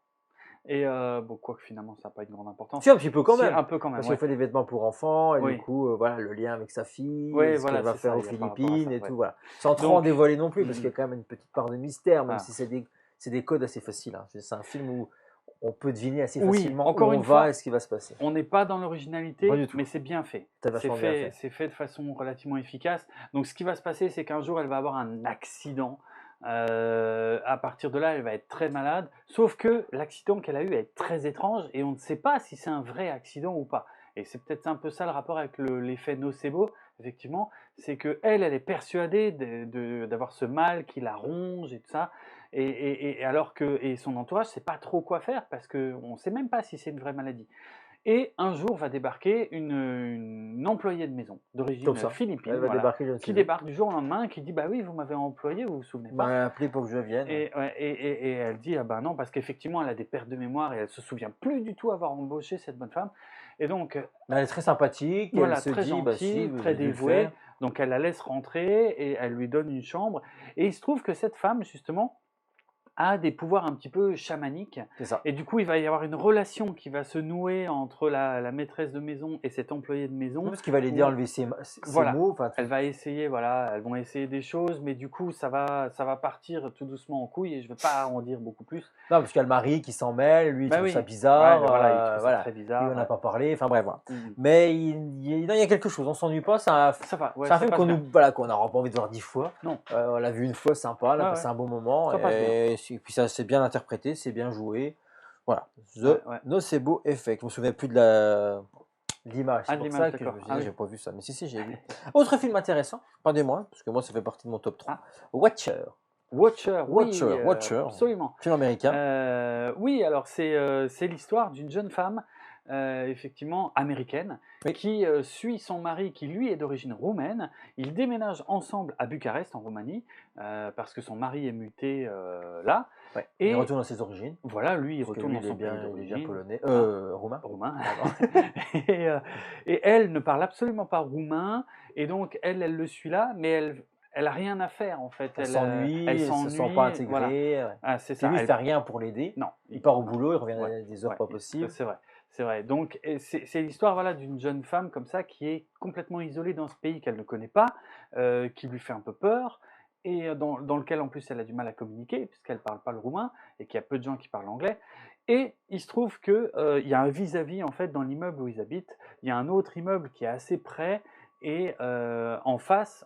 Et bon, quoique finalement, ça n'a pas une grande importance. Si, un petit peu quand Si, même. un peu quand même. Parce Ouais. qu'elle fait des vêtements pour enfants, et Oui. du coup, voilà, le lien avec sa fille, Oui, ce voilà, qu'elle va c'est faire ça, aux il y a par rapport à Philippines ça, et ouais. tout, voilà. Sans trop Donc, en dévoiler non plus, parce qu'il y a mm. quand même une petite part de mystère, même Ah. si c'est des codes assez faciles. Hein. C'est un film où on peut deviner assez Oui, facilement encore où on une va fois, et ce qui va se passer. On n'est pas dans Pas l'originalité, du tout. mais c'est bien fait. C'est vachement bien fait. C'est fait de façon relativement efficace. Donc ce qui va se passer, c'est qu'un jour, elle va avoir un accident. À partir de là, elle va être très malade. Sauf que l'accident qu'elle a eu est très étrange et on ne sait pas si c'est un vrai accident ou pas. Et c'est peut-être un peu ça le rapport avec l'effet nocebo, effectivement. C'est qu'elle est persuadée d'avoir ce mal qui la ronge et tout ça. Et alors que son entourage ne sait pas trop quoi faire parce qu'on ne sait même pas si c'est une vraie maladie. Et un jour va débarquer une employée de maison d'origine Comme ça. philippine, Elle va voilà, débarquer, je ne sais qui pas. débarque du jour au lendemain, qui dit bah oui, vous m'avez employé, vous vous souvenez pas? M'a appelé pour que je vienne. Et elle dit ah ben non, parce qu'effectivement elle a des pertes de mémoire et elle se souvient plus du tout avoir embauché cette bonne femme. Et donc Mais elle est très sympathique, voilà, elle se très dit, bah si, gentille, vous très avez dû le dévouée. faire. Donc elle la laisse rentrer et elle lui donne une chambre. Et il se trouve que cette femme justement a des pouvoirs un petit peu chamaniques. C'est ça. Et du coup, il va y avoir une relation qui va se nouer entre la maîtresse de maison et cet employé de maison. Parce qu'il va l'aider à enlever ses Voilà. mots. Enfin, Elle va essayer, voilà, elles vont essayer des choses, mais du coup, ça va partir tout doucement en couille et je ne vais pas en dire beaucoup plus. Non, parce qu'il y a le mari qui s'en mêle, lui il Bah trouve oui. ça bizarre. Ouais, voilà, il trouve ça voilà. très Lui, bizarre. on n'a pas parlé, enfin bref, voilà. Mhm. Mais il y a quelque chose, on s'ennuie pas, c'est un Ça va, ouais, c'est un ça film passe qu'on bien. qu'on n'aura pas envie de voir 10 fois. Non. On l'a vu une fois, sympa, on a Ouais, passé ouais. un bon moment. Ça passe Et puis ça c'est bien interprété, c'est bien joué. Voilà. Ouais. Nocebo Effect. Je me souviens plus de l'image. Ah, C'est de pour l'image, ça que je d'accord. me suis Ah dit, oui. j'ai pas vu ça. Mais si, j'ai vu. Autre film intéressant, pas des moindres, parce que moi ça fait partie de mon top 3. Ah. Watcher. Watcher, oui, Watcher. absolument. Film américain. Oui, alors c'est l'histoire d'une jeune femme, effectivement américaine, Oui. qui suit son mari qui lui est d'origine roumaine. Ils déménagent ensemble à Bucarest, en Roumanie, parce que son mari est muté là. Ouais. Et Il retourne à ses origines. voilà, lui, il Parce que retourne lui, dans son pays il est bien d'origine. polonais. Roumain. Roumain. Pardon. Et elle ne parle absolument pas roumain, et donc elle le suit là, mais elle a rien à faire en fait. Elle s'ennuie, elle se sent pas intégrée. Voilà. Ouais. Ah, c'est Puis ça. lui, il fait rien pour l'aider. Non, Il part au boulot, il revient à Ouais. des heures Ouais, pas possibles. c'est vrai. C'est vrai. Donc, c'est l'histoire voilà, d'une jeune femme comme ça qui est complètement isolée dans ce pays qu'elle ne connaît pas, qui lui fait un peu peur, et dans lequel en plus elle a du mal à communiquer, puisqu'elle ne parle pas le roumain, et qu'il y a peu de gens qui parlent anglais. Et il se trouve qu'il y a un vis-à-vis en fait, dans l'immeuble où ils habitent. Il y a un autre immeuble qui est assez près, et en face,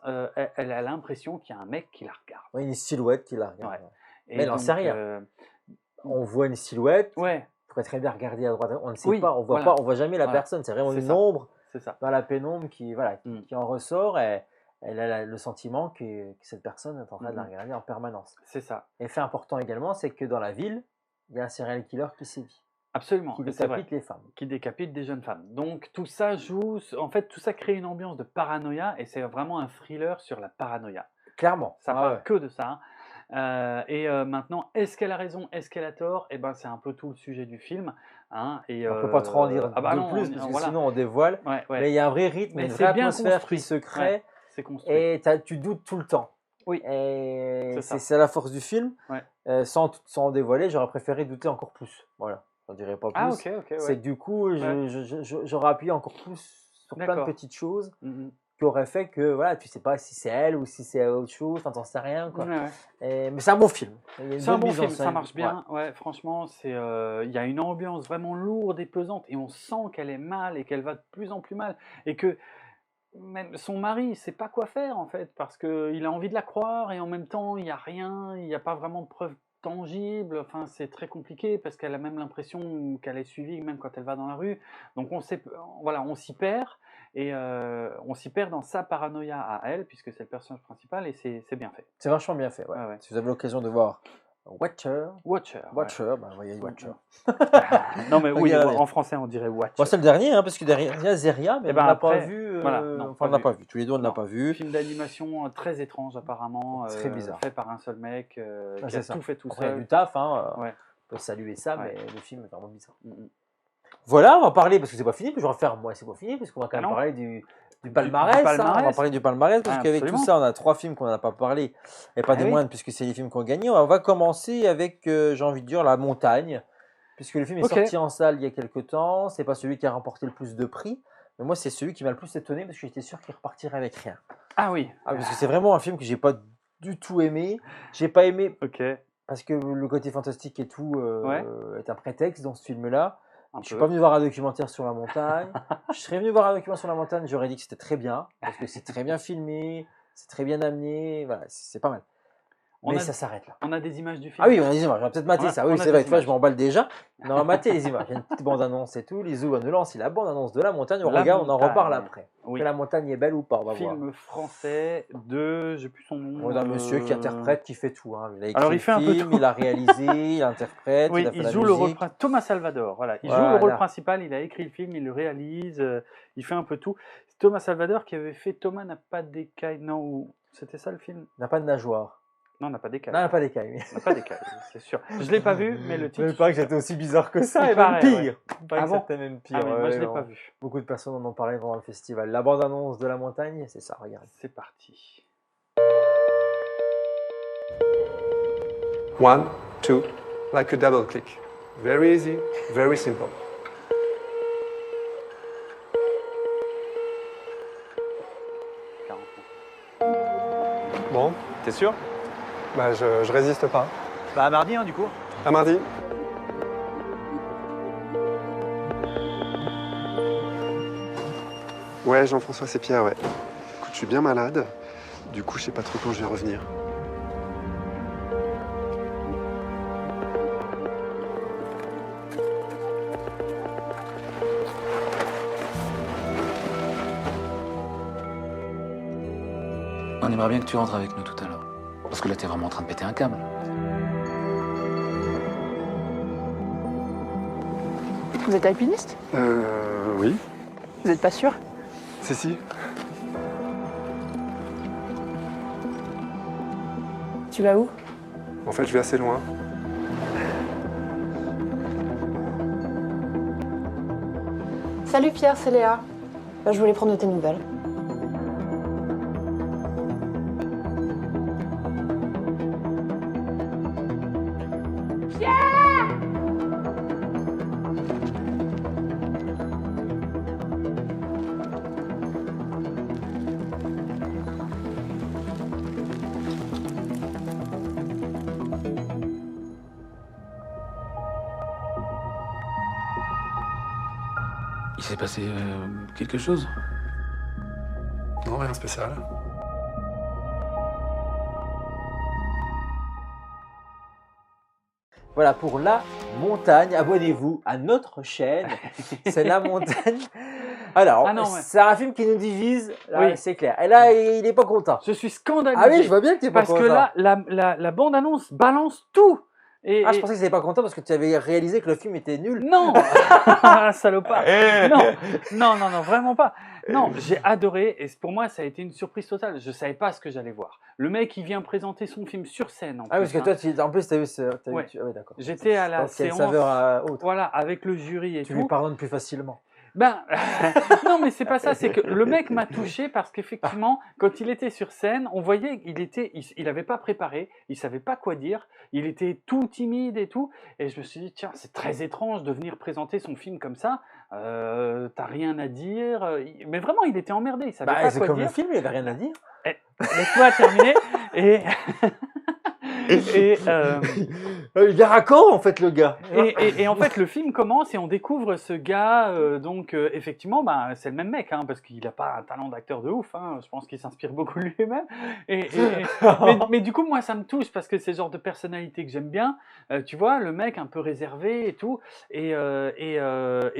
elle a l'impression qu'il y a un mec qui la regarde. Ouais, une silhouette qui la regarde. Ouais. Ouais. Et Mais elle n'en sait donc, rien. On voit une silhouette, ouais, on pourrait très bien regarder à droite, on ne sait Oui, pas, on voit voilà. pas, on voit jamais la Voilà. personne, c'est vraiment C'est une ça. ombre c'est ça. dans la pénombre qui, voilà, Mm. qui en ressort et elle a le sentiment que cette personne est en train de la Mhm. regarder en permanence. C'est ça. Et fait important également, c'est que dans la ville, il y a un serial killer qui sévit, Absolument. qui et c'est vrai. décapite les femmes. Qui décapite des jeunes femmes. Donc tout ça joue, en fait tout ça crée une ambiance de paranoïa et c'est vraiment un thriller sur la paranoïa. Clairement. Ça Ouais, parle ouais. que de ça. Maintenant, est-ce qu'elle a raison, est-ce qu'elle a tort? Eh ben c'est un peu tout le sujet du film. Hein, et On peut pas trop en dire ah bah de non, plus, parce que voilà. sinon on dévoile. Ouais, ouais. Mais il y a un vrai rythme, Mais une c'est vraie bien atmosphère construit. qui se crée. Ouais, c'est construit. Et tu doutes tout le temps. Oui. Et C'est ça. c'est la force du film. Ouais. Sans dévoiler, j'aurais préféré douter encore plus. Voilà, j'en dirais pas plus. Ah ok, C'est ouais. que du coup, j'aurais appuyé encore plus sur plein de D'accord. petites choses Mhm. qui auraient fait que voilà, tu sais pas si c'est elle ou si c'est autre chose, enfin, t'en sais rien. Quoi. Ouais, ouais. Mais c'est un bon film. Il y a une C'est un bonne bon mise en film, ça scène. marche bien. Ouais, franchement, il y a une ambiance vraiment lourde et pesante et on sent qu'elle est mal et qu'elle va de plus en plus mal et que même son mari, il sait pas quoi faire en fait parce qu'il a envie de la croire et en même temps, il n'y a rien, il n'y a pas vraiment de preuves tangibles. Enfin, c'est très compliqué parce qu'elle a même l'impression qu'elle est suivie même quand elle va dans la rue. Donc voilà, on s'y perd et on s'y perd dans sa paranoïa à elle puisque c'est le personnage principal et c'est bien fait. C'est vachement bien fait. Ouais. Ouais, ouais. Si vous avez l'occasion de voir Watcher, Watcher. bah, voyez Watcher. Non mais oui, Regardez. en français on dirait Watcher. Bon, c'est le dernier, hein, parce que derrière il y a Zeria, mais Eh ben on l'a pas après, vu. voilà, non, enfin, on pas l'a pas vu. Tous les deux, on ne l'a Non. pas vu. Film d'animation très étrange apparemment, Très bizarre. fait par un seul mec qui c'est a ça. tout fait tout Après, il y a seul. du taf, hein, Ouais. on peut saluer ça, Ouais. mais le film est vraiment bizarre. Mhm. Voilà, on va parler, parce que c'est pas fini, puis je vais refaire, moi, c'est pas fini, parce qu'on va quand Ah même non. parler du palmarès. du hein, on va palmarès. parler du palmarès, parce Ah, qu'avec tout absolument. ça, on a 3 films qu'on n'a pas parlé, et pas Ah des oui. moindres, puisque c'est les films qui ont gagné. On va commencer avec, j'ai envie de dire, La Montagne, puisque le film est Ok. sorti en salle il y a quelques temps. C'est pas celui qui a remporté le plus de prix, mais moi, c'est celui qui m'a le plus étonné, parce que j'étais sûr qu'il repartirait avec rien. Ah oui. Ah, parce que c'est vraiment un film que j'ai pas du tout aimé. J'ai pas aimé Ok. parce que le côté fantastique et tout Ouais. est un prétexte dans ce film-là. Un Je suis peu. pas venu voir un documentaire sur la montagne. Je serais venu voir un documentaire sur la montagne, j'aurais dit que c'était très bien, parce que c'est très bien filmé, c'est très bien amené, voilà, c'est pas mal. Mais ça s'arrête là. On a des images du film. Ah oui, on a des images, on va peut-être mater ça. On Oui, a c'est des vrai, tu vois, images. je m'emballe déjà. Mais on va mater les images. Il y a une petite bande-annonce et tout. Lizou va nous lancer la bande-annonce de la montagne. On La regarde, on en montagne. reparle après. Oui. Que la montagne est belle ou pas, on va voir. Film français de, j'ai plus son nom. D'un monsieur qui interprète, qui fait tout. Hein. Il a écrit Alors, il le fait un peu film, tout. il a réalisé, il interprète, Oui, il a fait il la joue le rôle musique. principal. Thomas Salvador, voilà. Il joue Voilà. le rôle principal, il a écrit le film, il le réalise, il fait un peu tout. C'est Thomas Salvador qui avait fait Thomas n'a pas d'écailles. Non, c'était ça le film? Il n'a pas de nageoire. Non, n'a pas d'écailles. Non, il n'a pas d'écailles. N'a pas d'écailles, c'est sûr. Je l'ai pas vu, mais le titre. Il paraît que c'était aussi bizarre que ça, Il et même paraît, pire. ouais. Il paraît Ah que bon c'était même pire. Ah oui, moi ouais, je l'ai non. pas vu. Beaucoup de personnes en ont parlé pendant le festival. La bande-annonce de la montagne, c'est ça, regarde. C'est parti. 1, 2, like a double click. Very easy, very simple. Bon, T'es sûr? bah je résiste pas. Bah à mardi hein, du coup. À mardi. Ouais, Jean-François, c'est Pierre, ouais. Écoute, je suis bien malade. Du coup, je sais pas trop quand je vais revenir. On aimerait bien que tu rentres avec nous tout à l'heure. Parce que là, t'es vraiment en train de péter un câble. Vous êtes alpiniste? Oui. Vous êtes pas sûr? Si. Tu vas où? En fait, je vais assez loin. Salut Pierre, c'est Léa. Je voulais prendre de tes nouvelles. Il s'est passé quelque chose? Non, rien de spécial. Voilà pour La Montagne. Abonnez-vous à notre chaîne. C'est La Montagne. Alors, Ah non, ouais. c'est un film qui nous divise, là, Oui. c'est clair. Et là, il n'est pas content. Je suis scandalisé. Ah oui, je vois bien que tu n'es pas parce content. que là, la bande-annonce balance tout. Et, je pensais que tu n'étais pas content parce que tu avais réalisé que le film était nul. Non, salopard. Non, vraiment pas. Non, j'ai adoré et pour moi, ça a été une surprise totale. Je savais pas ce que j'allais voir. Le mec, il vient présenter son film sur scène. En Ah oui, plus, parce que toi, en plus, tu as vu ce. Ouais. Ah oui, d'accord. J'étais à la Donc, il y a une séance. saveur autre. Voilà, avec le jury et Tu tout. lui pardonnes plus facilement. Ben, non, mais c'est pas ça. C'est que le mec m'a touché parce qu'effectivement, quand il était sur scène, on voyait il avait pas préparé, il savait pas quoi dire, il était tout timide et tout. Et je me suis dit, tiens, c'est très étrange de venir présenter son film comme ça. T'as rien à dire. Mais vraiment, il était emmerdé. Il savait pas C'est quoi comme dire. le film, il avait rien à dire. Laisse-moi terminer. Et Il est raccord en fait, le gars. et en fait, le film commence et on découvre ce gars. Effectivement, c'est le même mec, hein, parce qu'il n'a pas un talent d'acteur de ouf. Hein, je pense qu'il s'inspire beaucoup de lui-même. Mais du coup, moi, ça me touche parce que c'est le genre de personnalité que j'aime bien. Tu vois, le mec un peu réservé et tout. Et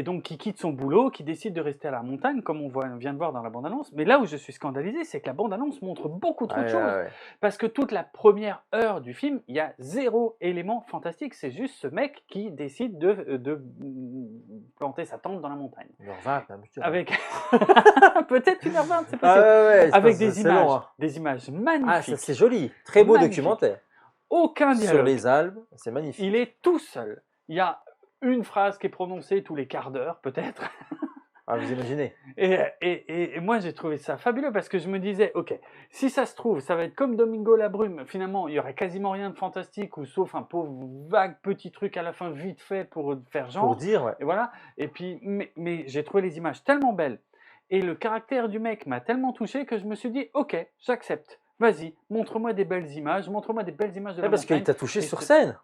donc, qui quitte son boulot, qui décide de rester à la montagne, comme on vient de voir dans la bande-annonce. Mais là où je suis scandalisé, c'est que la bande-annonce montre beaucoup trop de choses. Ouais. Parce que toute la première heure du film, il y a zéro élément fantastique. C'est juste ce mec qui décide de planter sa tente dans la montagne. 1h20, même. Avec peut-être 1h20, c'est possible. Avec des images, long, hein. des images magnifiques. Ah, ça c'est joli. Très beau Magnifique. documentaire. Aucun dialogue. Sur les Alpes, c'est magnifique. Il est tout seul. Il y a une phrase qui est prononcée tous les quarts d'heure, peut-être. Ah, vous imaginez. Et moi, j'ai trouvé ça fabuleux parce que je me disais, ok, si ça se trouve, ça va être comme Domingo la Brume. Finalement, il y aurait quasiment rien de fantastique ou sauf un pauvre vague petit truc à la fin vite fait pour faire genre. Pour dire, ouais. Et voilà. Et puis, mais j'ai trouvé les images tellement belles et le caractère du mec m'a tellement touché que je me suis dit, ok, j'accepte. Vas-y, montre-moi des belles images, montre-moi des belles images de la Parce montagne. qu'il t'a touché sur c'est- scène.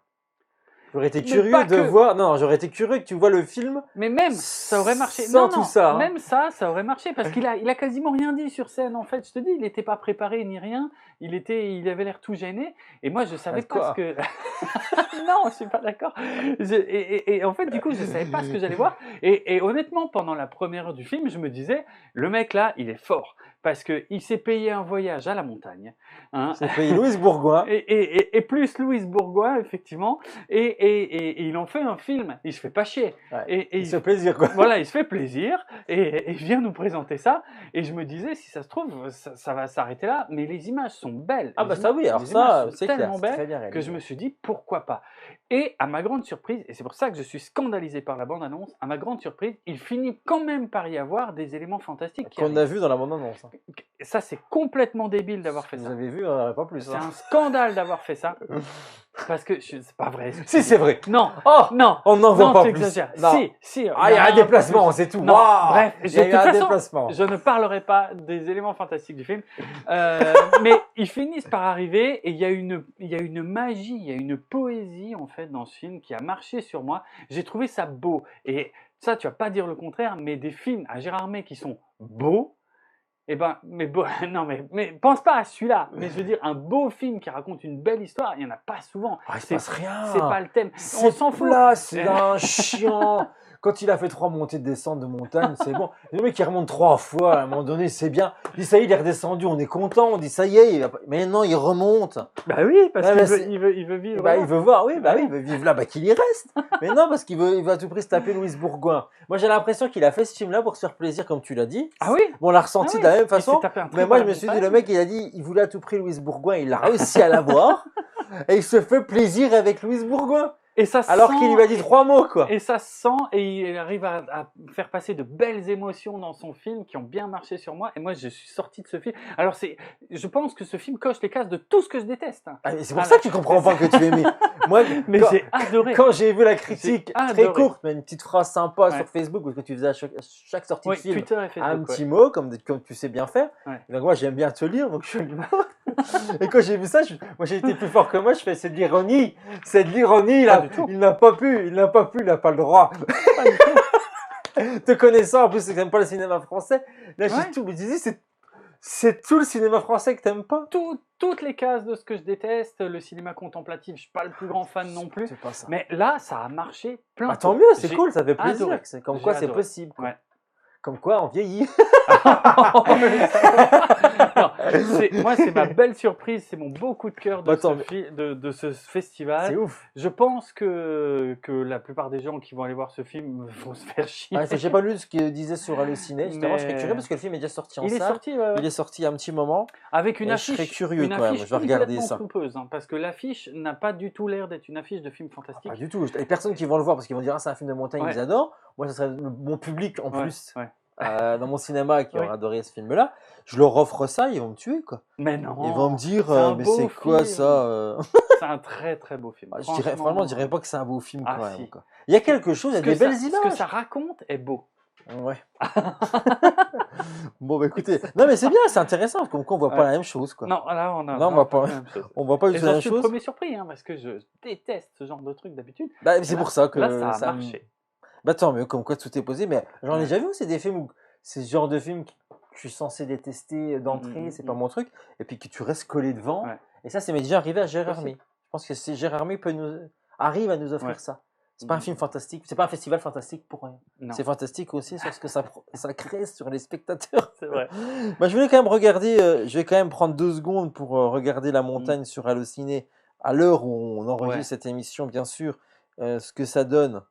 J'aurais été Mais curieux pas de que. voir. Non, j'aurais été curieux que tu vois le film. Mais même, ça aurait marché. Sans Non, tout non, ça, hein. même ça aurait marché parce qu'il a quasiment rien dit sur scène. En fait, je te dis, il n'était pas préparé ni rien. Il avait l'air tout gêné. Et moi, je savais pas ce que. Non, je suis pas d'accord. Et en fait, du coup, je savais pas ce que j'allais voir. Et honnêtement, pendant la première heure du film, je me disais, le mec là, il est fort parce que il s'est payé un voyage à la montagne. Hein. C'est payé Louise Bourgoin. Et plus Louise Bourgoin, effectivement. Et il en fait un film. Il se fait pas chier. Ouais. Et Il se fait plaisir, quoi. voilà, il se fait plaisir et il vient nous présenter ça. Et je me disais, si ça se trouve, ça va s'arrêter là. Mais les images sont belles. Ah, Les bah ça, oui, alors les ça, images sont c'est clair. tellement C'est belles très bien que réalisé. je me suis dit, pourquoi pas. Et à ma grande surprise, et c'est pour ça que je suis scandalisé par la bande-annonce, à ma grande surprise, il finit quand même par y avoir des éléments fantastiques. Qui Qu'on a arrivent. vu dans la bande-annonce. Hein. Ça, c'est complètement débile d'avoir fait Vous ça. avez vu, on n'aurait pas plus. C'est Hein. un scandale d'avoir fait ça. Parce que c'est pas vrai. Si, c'est vrai. Non, Oh, non. on n'en voit Non, pas tu plus. exagères. Non. Si. Ah, il y a un déplacement, c'est tout. Non, Waouh, bref, il y a eu de toute un façon, déplacement. je ne parlerai pas des éléments fantastiques du film, mais ils finissent par arriver et il y a une magie, il y a une poésie en fait dans ce film qui a marché sur moi. J'ai trouvé ça beau et ça, tu vas pas dire le contraire, mais des films à Gérard May qui sont beaux. Eh ben, non, mais pense pas à celui-là. Mais je veux dire, un beau film qui raconte une belle histoire, il y en a pas souvent. Ah, il se passe rien. C'est pas le thème. On C'est s'en fout. plat, c'est un chiant. Quand il a fait 3 montées de descente de montagne, c'est bon. Le mec, il remonte 3 fois. À un moment donné, c'est bien. Il dit, ça y est, il est redescendu. On est content. On dit, ça y est. Mais non, il remonte. Bah oui, parce Ouais, qu'il veut vivre. Bah, là. il veut voir. Oui, bah oui, il veut vivre là. Bah, qu'il y reste. Mais non, parce qu'il veut à tout prix se taper Louise Bourgoin. Moi, j'ai l'impression qu'il a fait ce film-là pour se faire plaisir, comme tu l'as dit. Ah oui. Bon, on l'a ressenti Ah oui, de la même il s'est façon. tapé un Mais trip moi, à je la me suis dit, montagne. le mec, il a dit, il voulait à tout prix Louise Bourgoin. Il a réussi à l'avoir. Et il se fait plaisir avec Louise Bourgoin. Et ça Alors sent- qu'il lui a dit 3 mots, quoi. Et ça se sent, et il arrive à faire passer de belles émotions dans son film qui ont bien marché sur moi. Et moi, je suis sorti de ce film. Alors, je pense que ce film coche les cases de tout ce que je déteste. Hein. Ah, mais c'est pour ça que tu comprends pas que tu aimais. Moi, Mais quand, j'ai adoré. quand j'ai vu la critique J'ai très adoré. courte, mais une petite phrase sympa Ouais. sur Facebook, parce que tu faisais à chaque sortie Oui, de film Twitter et Facebook. un ouais. petit mot, comme tu sais bien faire. Ouais. Et donc moi, j'aime bien te lire, donc je lis. Et quand j'ai vu ça, moi j'ai été plus fort que moi, je fais c'est de l'ironie. C'est de l'ironie, Pas là. du tout. Il n'a pas pu, il n'a pas le droit. Pas du tout. Te connaissant, en plus, c'est que t'aimes pas le cinéma français. Là, Ouais. j'ai tout. Mais tu dis, c'est tout le cinéma français que t'aimes pas. Toutes les cases de ce que je déteste, le cinéma contemplatif, je suis pas le plus grand fan non plus. C'est pas ça. Mais là, ça a marché plein Bah, pot. tant mieux, c'est J'ai cool, ça fait plaisir. adoré. C'est comme J'ai quoi c'est adoré. possible. Quoi. Ouais. Comme quoi, on vieillit. Non, moi, c'est ma belle surprise, c'est mon beau coup de cœur de, Bah, tant de ce festival. C'est ouf. Je pense que la plupart des gens qui vont aller voir ce film vont se faire chier. Ouais, j'ai pas lu ce qu'il disait sur Allociné. Justement, je serais Mais- curieux parce que le film est déjà sorti en Il est salle. sorti, ouais, ouais. Il est sorti il y a un petit moment. Avec une Et je affiche, serais curieux une quand même, affiche je vais regarder complètement ça. trompeuse, hein, parce que l'affiche n'a pas du tout l'air d'être une affiche de film fantastique. Pas du tout. Les personnes qui vont le voir parce qu'ils vont dire ah, c'est un film de montagne, Ouais. ils adorent. Moi, ce serait mon public en Ouais, plus ouais. dans mon cinéma qui Oui. aura adoré ce film-là. Je leur offre ça, ils vont me tuer quoi. Mais non, Ils vont me dire c'est un mais beau c'est quoi film. ça c'est un très très beau film. Franchement, je dirais pas que c'est un beau film Ah, quand même. si. Quoi. Il y a quelque chose, il y a Ce que des belles ça- images. Ce que ça raconte est beau. Ouais. Bon bah écoutez, non mais c'est bien, c'est intéressant, comme quoi on voit pas Ouais. la même chose quoi. Non, là on a Non, on va pas- la même chose. On voit pas du Et tout la j'en même suis le chose. premier surpris, hein, parce que je déteste ce genre de truc d'habitude. Bah, c'est Là- pour ça que Là, ça a ça me- marché. Bah tant mieux, comme quoi tout est posé, mais j'en ai Ouais. déjà vu, c'est des films où c'est ce genre de film que je suis censé détester d'entrée, c'est pas mon truc, et puis que tu restes collé devant. Ouais. Et ça, c'est m'est déjà arrivé à Gérard Possible. May. Je pense que c'est Gérard May arrive à nous offrir Ouais. ça. C'est pas un film fantastique, c'est pas un festival fantastique pour rien. Non, C'est fantastique aussi sur ce que ça crée sur les spectateurs. c'est vrai. Bah, je voulais quand même regarder, je vais quand même prendre 2 secondes pour regarder La Montagne sur Allociné à l'heure où on enregistre Ouais. cette émission, bien sûr, ce que ça donne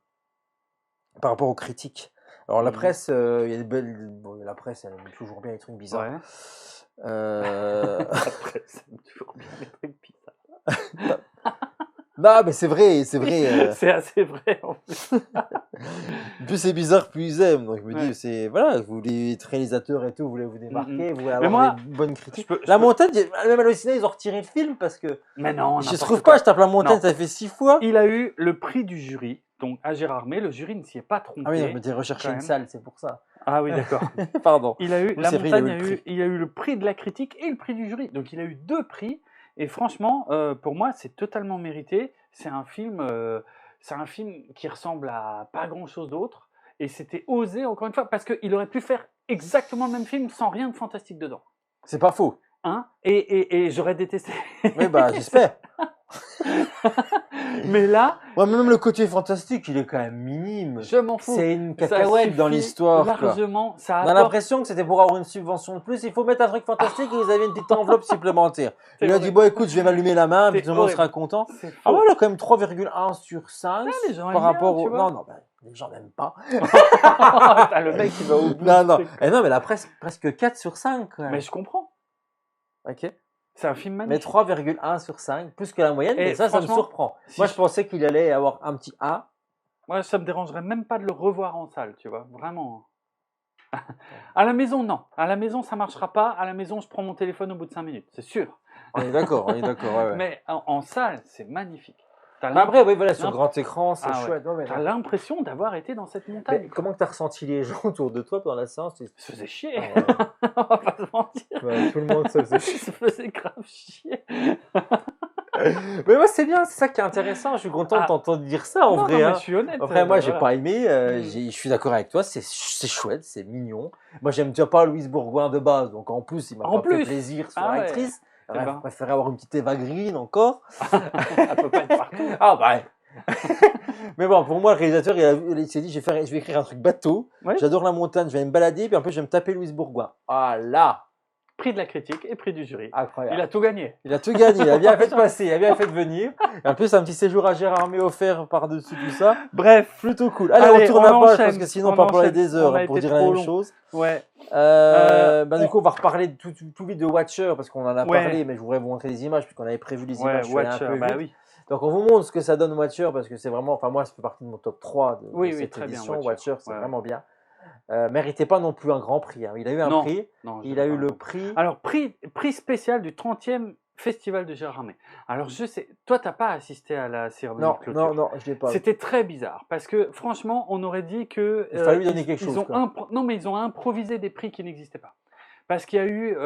par rapport aux critiques. Alors la Mhm. presse, il y a des belles, bon, la presse, elle aime toujours bien les trucs bizarres. Ouais. Euh, Après, ça me toujours bien les trucs bizarres. Non, mais c'est vrai, c'est vrai. C'est assez vrai en plus. Plus c'est bizarre, plus ils aiment. Donc je me Ouais. dis, c'est voilà, vous les réalisateurs et tout, vous voulez vous démarquer, vous voulez avoir moi, des bonnes critiques. je peux- La Montagne, même Allociné, ils ont retiré le film parce que Mais non, je n'importe trouve quoi. pas, je tape La Montagne, Non. ça fait 6 fois. Il a eu le prix du jury, donc à Gérard May. Le jury ne s'y est pas trompé. Ah oui, non, mais t'es recherché quand une même. salle, c'est pour ça. Ah oui, d'accord. Pardon. Il a eu, Oui, La c'est vrai, il a eu Montagne le prix. il a eu le prix de la critique et le prix du jury. Donc il a eu 2 prix. Et franchement, pour moi, c'est totalement mérité. C'est un film qui ressemble à pas grand-chose d'autre. Et c'était osé, encore une fois, parce qu'il aurait pu faire exactement le même film sans rien de fantastique dedans. C'est pas faux. Hein et j'aurais détesté. Oui, bah, j'espère. Mais là, Ouais, mais même le côté fantastique, il est quand même minime. je m'en fous. C'est une Ça cacahuète dans suffit l'histoire. quoi. largement. Ça On a apporte- l'impression que c'était pour avoir une subvention de plus. Il faut mettre un truc fantastique et ils avaient une petite enveloppe supplémentaire. C'est Il a vrai. dit, bon, écoute, je vais m'allumer la main, puis C'est tout le monde horrible. sera content. C'est faux. Ah, voilà, quand même 3,1 sur 5 les gens par aiment rapport bien, au. tu vois. Non, non, bah, les gens n'aiment pas. T'as le mec qui va au bout. Non, du non. truc. Eh non, mais là, presque 4 sur 5. Quand même. Mais je comprends. Ok. C'est un film Mais magnifique. 3,1 sur 5, plus que la moyenne, Et mais ça me franchement, surprend. si Moi, je- je pensais qu'il allait avoir un petit A. Moi, ça me dérangerait même pas de le revoir en salle, tu vois, vraiment. À la maison, non. À la maison, ça marchera pas. À la maison, je prends mon téléphone au bout de 5 minutes, c'est sûr. On est d'accord, ouais, ouais. Mais en salle, c'est magnifique. T'as Mais après, oui, voilà, sur Non. grand écran, c'est Ah ouais. chouette. Non, mais t'as non. l'impression d'avoir été dans cette Mais montagne. comment tu as ressenti les gens autour de toi pendant la séance? Ça se faisait chier. Ah ouais. On va pas se mentir. Ouais, tout le monde se faisait Ça se faisait grave chier. Mais moi, c'est bien, c'est ça qui est intéressant. Je suis content de Ah. t'entendre dire ça en Non, vrai. non, mais hein. je suis honnête. Après, moi, j'ai voilà. pas aimé. Mm. Je suis d'accord avec toi. C'est chouette, c'est mignon. Moi, j'aime déjà pas Louise Bourgoin de base. Donc, en plus, il m'a En pas fait plus. plaisir sur Ah ouais. l'actrice. Eh J'aurais ben. préféré avoir une petite Eva Green encore. Elle peut pas être partout. Ah, bah. Mais bon, pour moi, le réalisateur, il s'est dit, je vais écrire un truc bateau. Ouais. J'adore la montagne, je vais me balader. Puis en plus, je vais me taper Louise Bourgoin. Ah là, Prix de la critique et prix du jury. incroyable. Il a tout gagné. Il a tout gagné, il a bien fait de passer, il a bien fait de venir. Et en plus, un petit séjour à Gérard May offert par-dessus tout ça. Bref, Plutôt cool. Allez, on tourne la page parce que sinon, on peut en parler des heures on a pour été dire la trop même long. chose. ouais. Du coup, on va reparler de tout vite de Watcher parce qu'on en a Ouais. parlé, mais je voudrais vous montrer des images puisqu'on avait prévu les images. je suis allé Watcher, un peu bah vite. oui. Donc, on vous montre ce que ça donne Watcher parce que c'est vraiment, enfin, moi, ça fait partie de mon top 3 de Oui, cette très bien, édition. Watcher. Watcher, c'est Ouais, ouais. vraiment bien. Méritait pas non plus un grand prix. Hein. Il a eu un Non. prix. Non, Il je a sais eu pas. le prix. Alors, prix spécial du 30e Festival de Gérard May. Alors, je sais, toi, t'as pas assisté à la cérémonie Non, de clôture. non, je l'ai pas. C'était très bizarre parce que franchement, on aurait dit que Il fallait lui donner quelque chose, Ont quoi. non, mais ils ont improvisé des prix qui n'existaient pas. Parce qu'il y a eu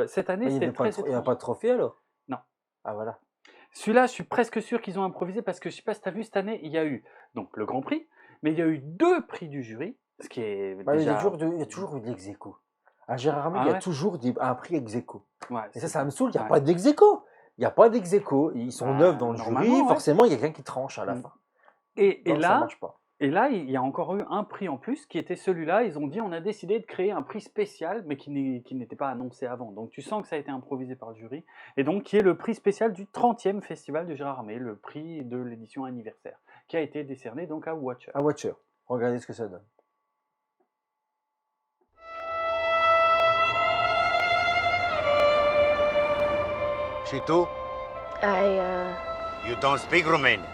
cette année, Mais il n'y c'était très a étrange. pas de trophée alors? Non. Ah voilà. Celui-là, je suis presque sûr qu'ils ont improvisé parce que je sais pas si tu as vu cette année, il y a eu donc le Grand Prix, mais il y a eu 2 prix du jury. Ce qui est Bah, déjà... il y a toujours eu de l'ex-aequo. À Gérard Armé, Ah il y a ouais? toujours un prix ex-aequo. Ouais, Et c'est ça me saoule, il n'y a ouais. pas d'ex-aequo. Il n'y a pas d'ex-aequo. Ils sont Bah, 9 dans le jury, normalement, ouais. forcément, il y a quelqu'un qui tranche à la Mm. fin. Et Donc ça là, marche pas. il y a encore eu un prix en plus qui était celui-là. Ils ont dit on a décidé de créer un prix spécial, mais qui n'était pas annoncé avant. Donc tu sens que ça a été improvisé par le jury. Et donc qui est le prix spécial du 30e festival de Gérard Armé, le prix de l'édition anniversaire, qui a été décerné donc à Watcher. À Watcher. Regardez ce que ça donne. Chito, you don't speak Romanian.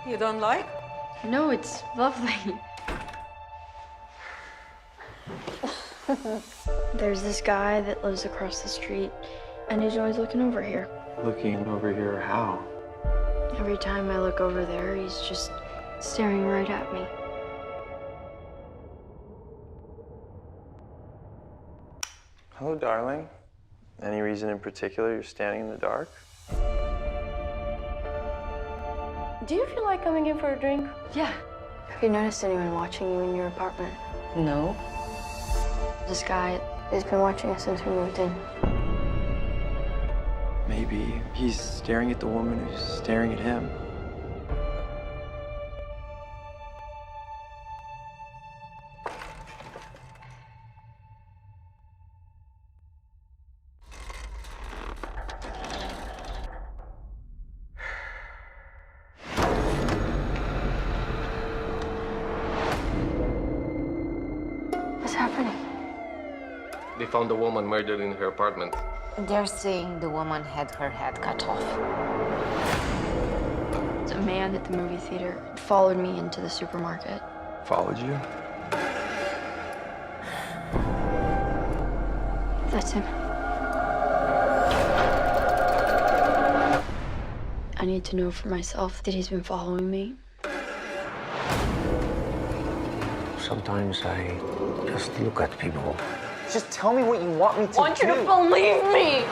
You don't like? No, it's lovely. There's this guy that lives across the street, and he's always looking over here. Looking over here, how? Every time I look over there, he's just staring right at me. Hello, darling. Any reason in particular you're standing in the dark? Do you feel like coming in for a drink? Yeah. Have you noticed anyone watching you in your apartment? No. This guy has been watching us since we moved in. Maybe he's staring at the woman who's staring at him. What's happening? They found a woman murdered in her apartment. They're saying the woman had her head cut off. It's a man at the movie theater followed me into the supermarket. Followed you? That's him. I need to know for myself that he's been following me. Sometimes I just look at people. Just tell me what you want me to I want you to believe me!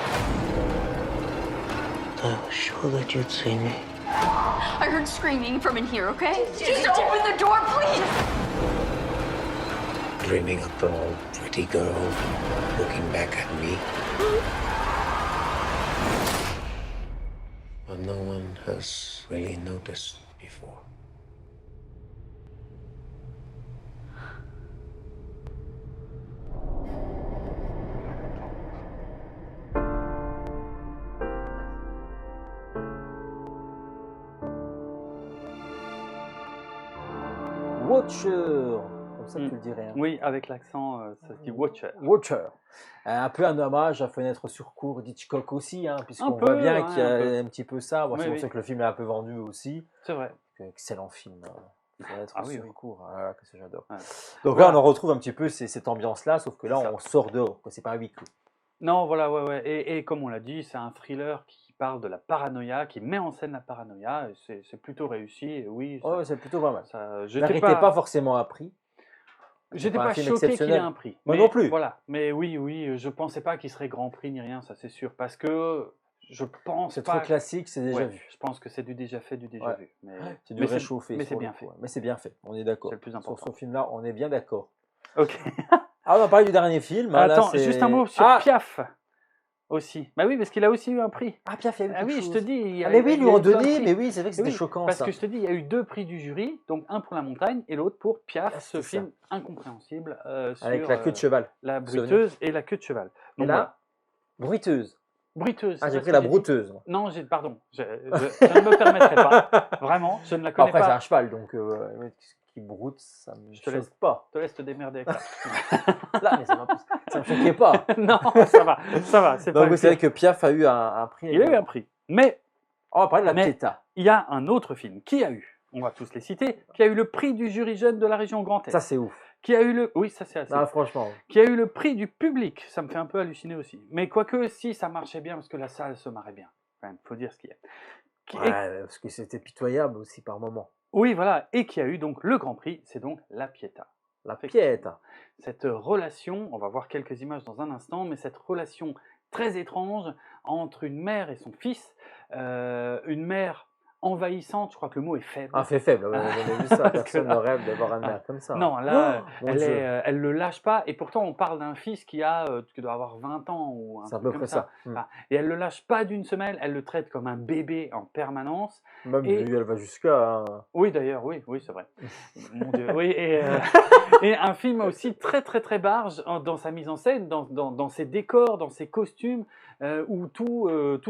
Sure that you'd see me. I heard screaming from in here, okay? Just open the door, please! Dreaming of an old pretty girl looking back at me. But no one has really noticed before. Watcher. Comme ça, tu le dirais. Hein. Oui, avec l'accent, ça se dit Watcher. Watcher. Un peu un hommage à Fenêtre sur cour d'Hitchcock aussi, hein, puisqu'on peu, voit bien ouais, qu'il y a un peu. un petit peu ça. Bon, Oui, c'est pour oui. ça que le film est un peu vendu aussi. C'est vrai. Excellent film. Fenêtre Ah oui, sur oui. cour. Ah là là, que j'adore. Ouais. Donc Voilà. là, on en retrouve un petit peu cette ambiance-là, sauf que là, C'est ça. on sort dehors. C'est pas un huis clos. Non, voilà, ouais, ouais. Et comme on l'a dit, c'est un thriller qui parle de la paranoïa, qui met en scène la paranoïa. Et c'est plutôt réussi. Et oui, ça, Ouais, c'est plutôt pas mal. ça, Ne j'étais méritez pas forcément appris. j'étais pas un pas film choqué qu'il ait exceptionnel. un prix. Moi Mais non plus. Voilà. Mais oui, je pensais pas qu'il serait grand prix ni rien, ça c'est sûr. Parce que je pense C'est pas. trop classique, c'est déjà Ouais, vu. je pense que c'est du déjà fait, du déjà Ouais. vu. C'est du mais réchauffé. mais sur c'est le bien coup, fait. ouais. Mais c'est bien fait, on est d'accord. C'est le plus Sur important. ce film-là, on est bien d'accord. Ok. Ah, on va parler du dernier film. hein, là, Attends, c'est- juste un mot sur Ah, Piaf aussi. Bah oui, parce qu'il a aussi eu un prix. Ah, Piaf, il y a eu Ah quelque oui, je chose. te dis. il y a- Ah, mais oui, il ils y lui a ont eu plein de donné, prix. mais oui, c'est vrai que c'était Oui, choquant parce ça. que je te dis, il y a eu 2 prix du jury, donc un pour La Montagne et l'autre pour Piaf, Ah, ce c'est ça. film incompréhensible Avec sur la queue de cheval. la Souvenir. bruiteuse et la queue de cheval. Et Donc là, voilà. bruiteuse. Bruiteuse. Ah, c'est j'ai ça pris ce la que j'ai dit brouteuse. moi. Non, pardon, je ne me permettrai pas. Vraiment, je ne la connais Après, c'est pas. un cheval, donc qui broute, ça me Je te laisse. choque pas. Je te laisse te démerder avec ça. Là, mais ça me choquait pas. Non, ça va, ça va. C'est pas Donc, le oui, c'est vrai pire. que Piaf a eu un prix. Il a eu un prix. Mais On va parler de la Mais- Pietà. il y a un autre film qui a eu, on va tous les citer, qui a eu le prix du jury jeune de la région Grand Est. Ça, c'est ouf. Qui a eu le. Oui, ça c'est assez. Ah, franchement. Qui a eu le prix du public. Ça me fait un peu halluciner aussi. Mais quoique, si, ça marchait bien parce que la salle se marrait bien. Quand même, faut dire ce qu'il y a. Ouais, parce que c'était pitoyable aussi par moment. Oui, voilà. Et qui a eu donc le grand prix, c'est donc La Pietà. La Pietà. Cette relation, on va voir quelques images dans un instant, mais cette relation très étrange entre une mère et son fils, une mère envahissante. Je crois que le mot est faible. Un fait faible, ouais, j'avais vu ça. Parce que Personne ne là- rêve d'avoir un mère comme ça. Non, là, Oh, mon elle Dieu. elle le lâche pas. Et pourtant, on parle d'un fils qui doit avoir 20 ans ou un C'est à truc peu comme près ça. Enfin, et elle le lâche pas d'une semelle. Elle le traite comme un bébé en permanence. Même Et- lui, elle va jusqu'à. Oui, d'ailleurs, oui, c'est vrai. Mon Dieu. Oui, et un film aussi très, très, très barge dans sa mise en scène, dans ses décors, dans ses costumes, où tout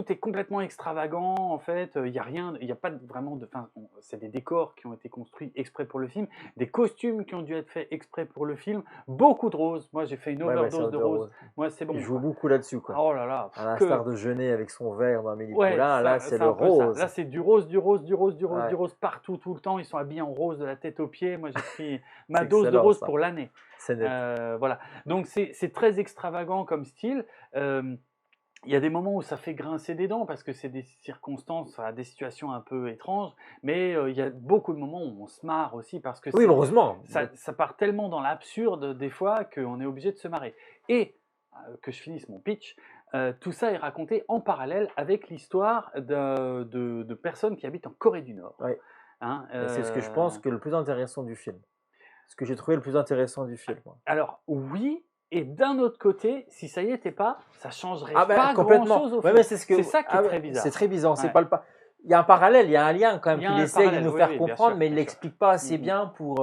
est complètement extravagant. En fait, il y a rien, il y a pas vraiment de. Enfin, c'est des décors qui ont été construits exprès pour le film, des costumes qui ont dû être faits exprès pour le film, beaucoup de roses. Moi, j'ai fait une Ouais, overdose c'est de de roses. rose. Moi, c'est bon. Il joue quoi. beaucoup là-dessus, quoi. Oh là là. À que- l'instar de Jeunet avec son verre dans Amélie Ouais, Poulain, là, c'est le un peu ça. rose. Là, c'est du rose, du rose, du rose, du rose, Ouais. du rose partout, tout le temps. Ils sont habillés en rose de la tête aux pieds. Moi, j'ai pris ma C'est dose de excellent, rose ça. pour l'année. C'est net. Voilà. Donc, c'est très extravagant comme style. Il y a des moments où ça fait grincer des dents parce que c'est des circonstances, enfin, des situations un peu étranges. Mais il y a beaucoup de moments où on se marre aussi parce que Oui, mais heureusement. ça part tellement dans l'absurde des fois qu'on est obligé de se marrer. Et que je finisse mon pitch, tout ça est raconté en parallèle avec l'histoire de personnes qui habitent en Corée du Nord. Ouais. Hein, Et c'est ce que je pense que le plus intéressant du film. Ce que j'ai trouvé le plus intéressant du film. moi. Alors oui, et d'un autre côté, si ça y était pas, ça changerait Ah ben pas complètement. grand-chose au Ouais, film. mais c'est ce que. C'est ça qui est Ah ouais, très bizarre. C'est très bizarre. C'est Ouais. pas le pas. Il y a un parallèle, il y a un lien quand même Il y a qu'il un essaie de parallèle, nous oui, faire oui, bien comprendre, sûr, mais il bien l'explique pas assez Mhm. bien pour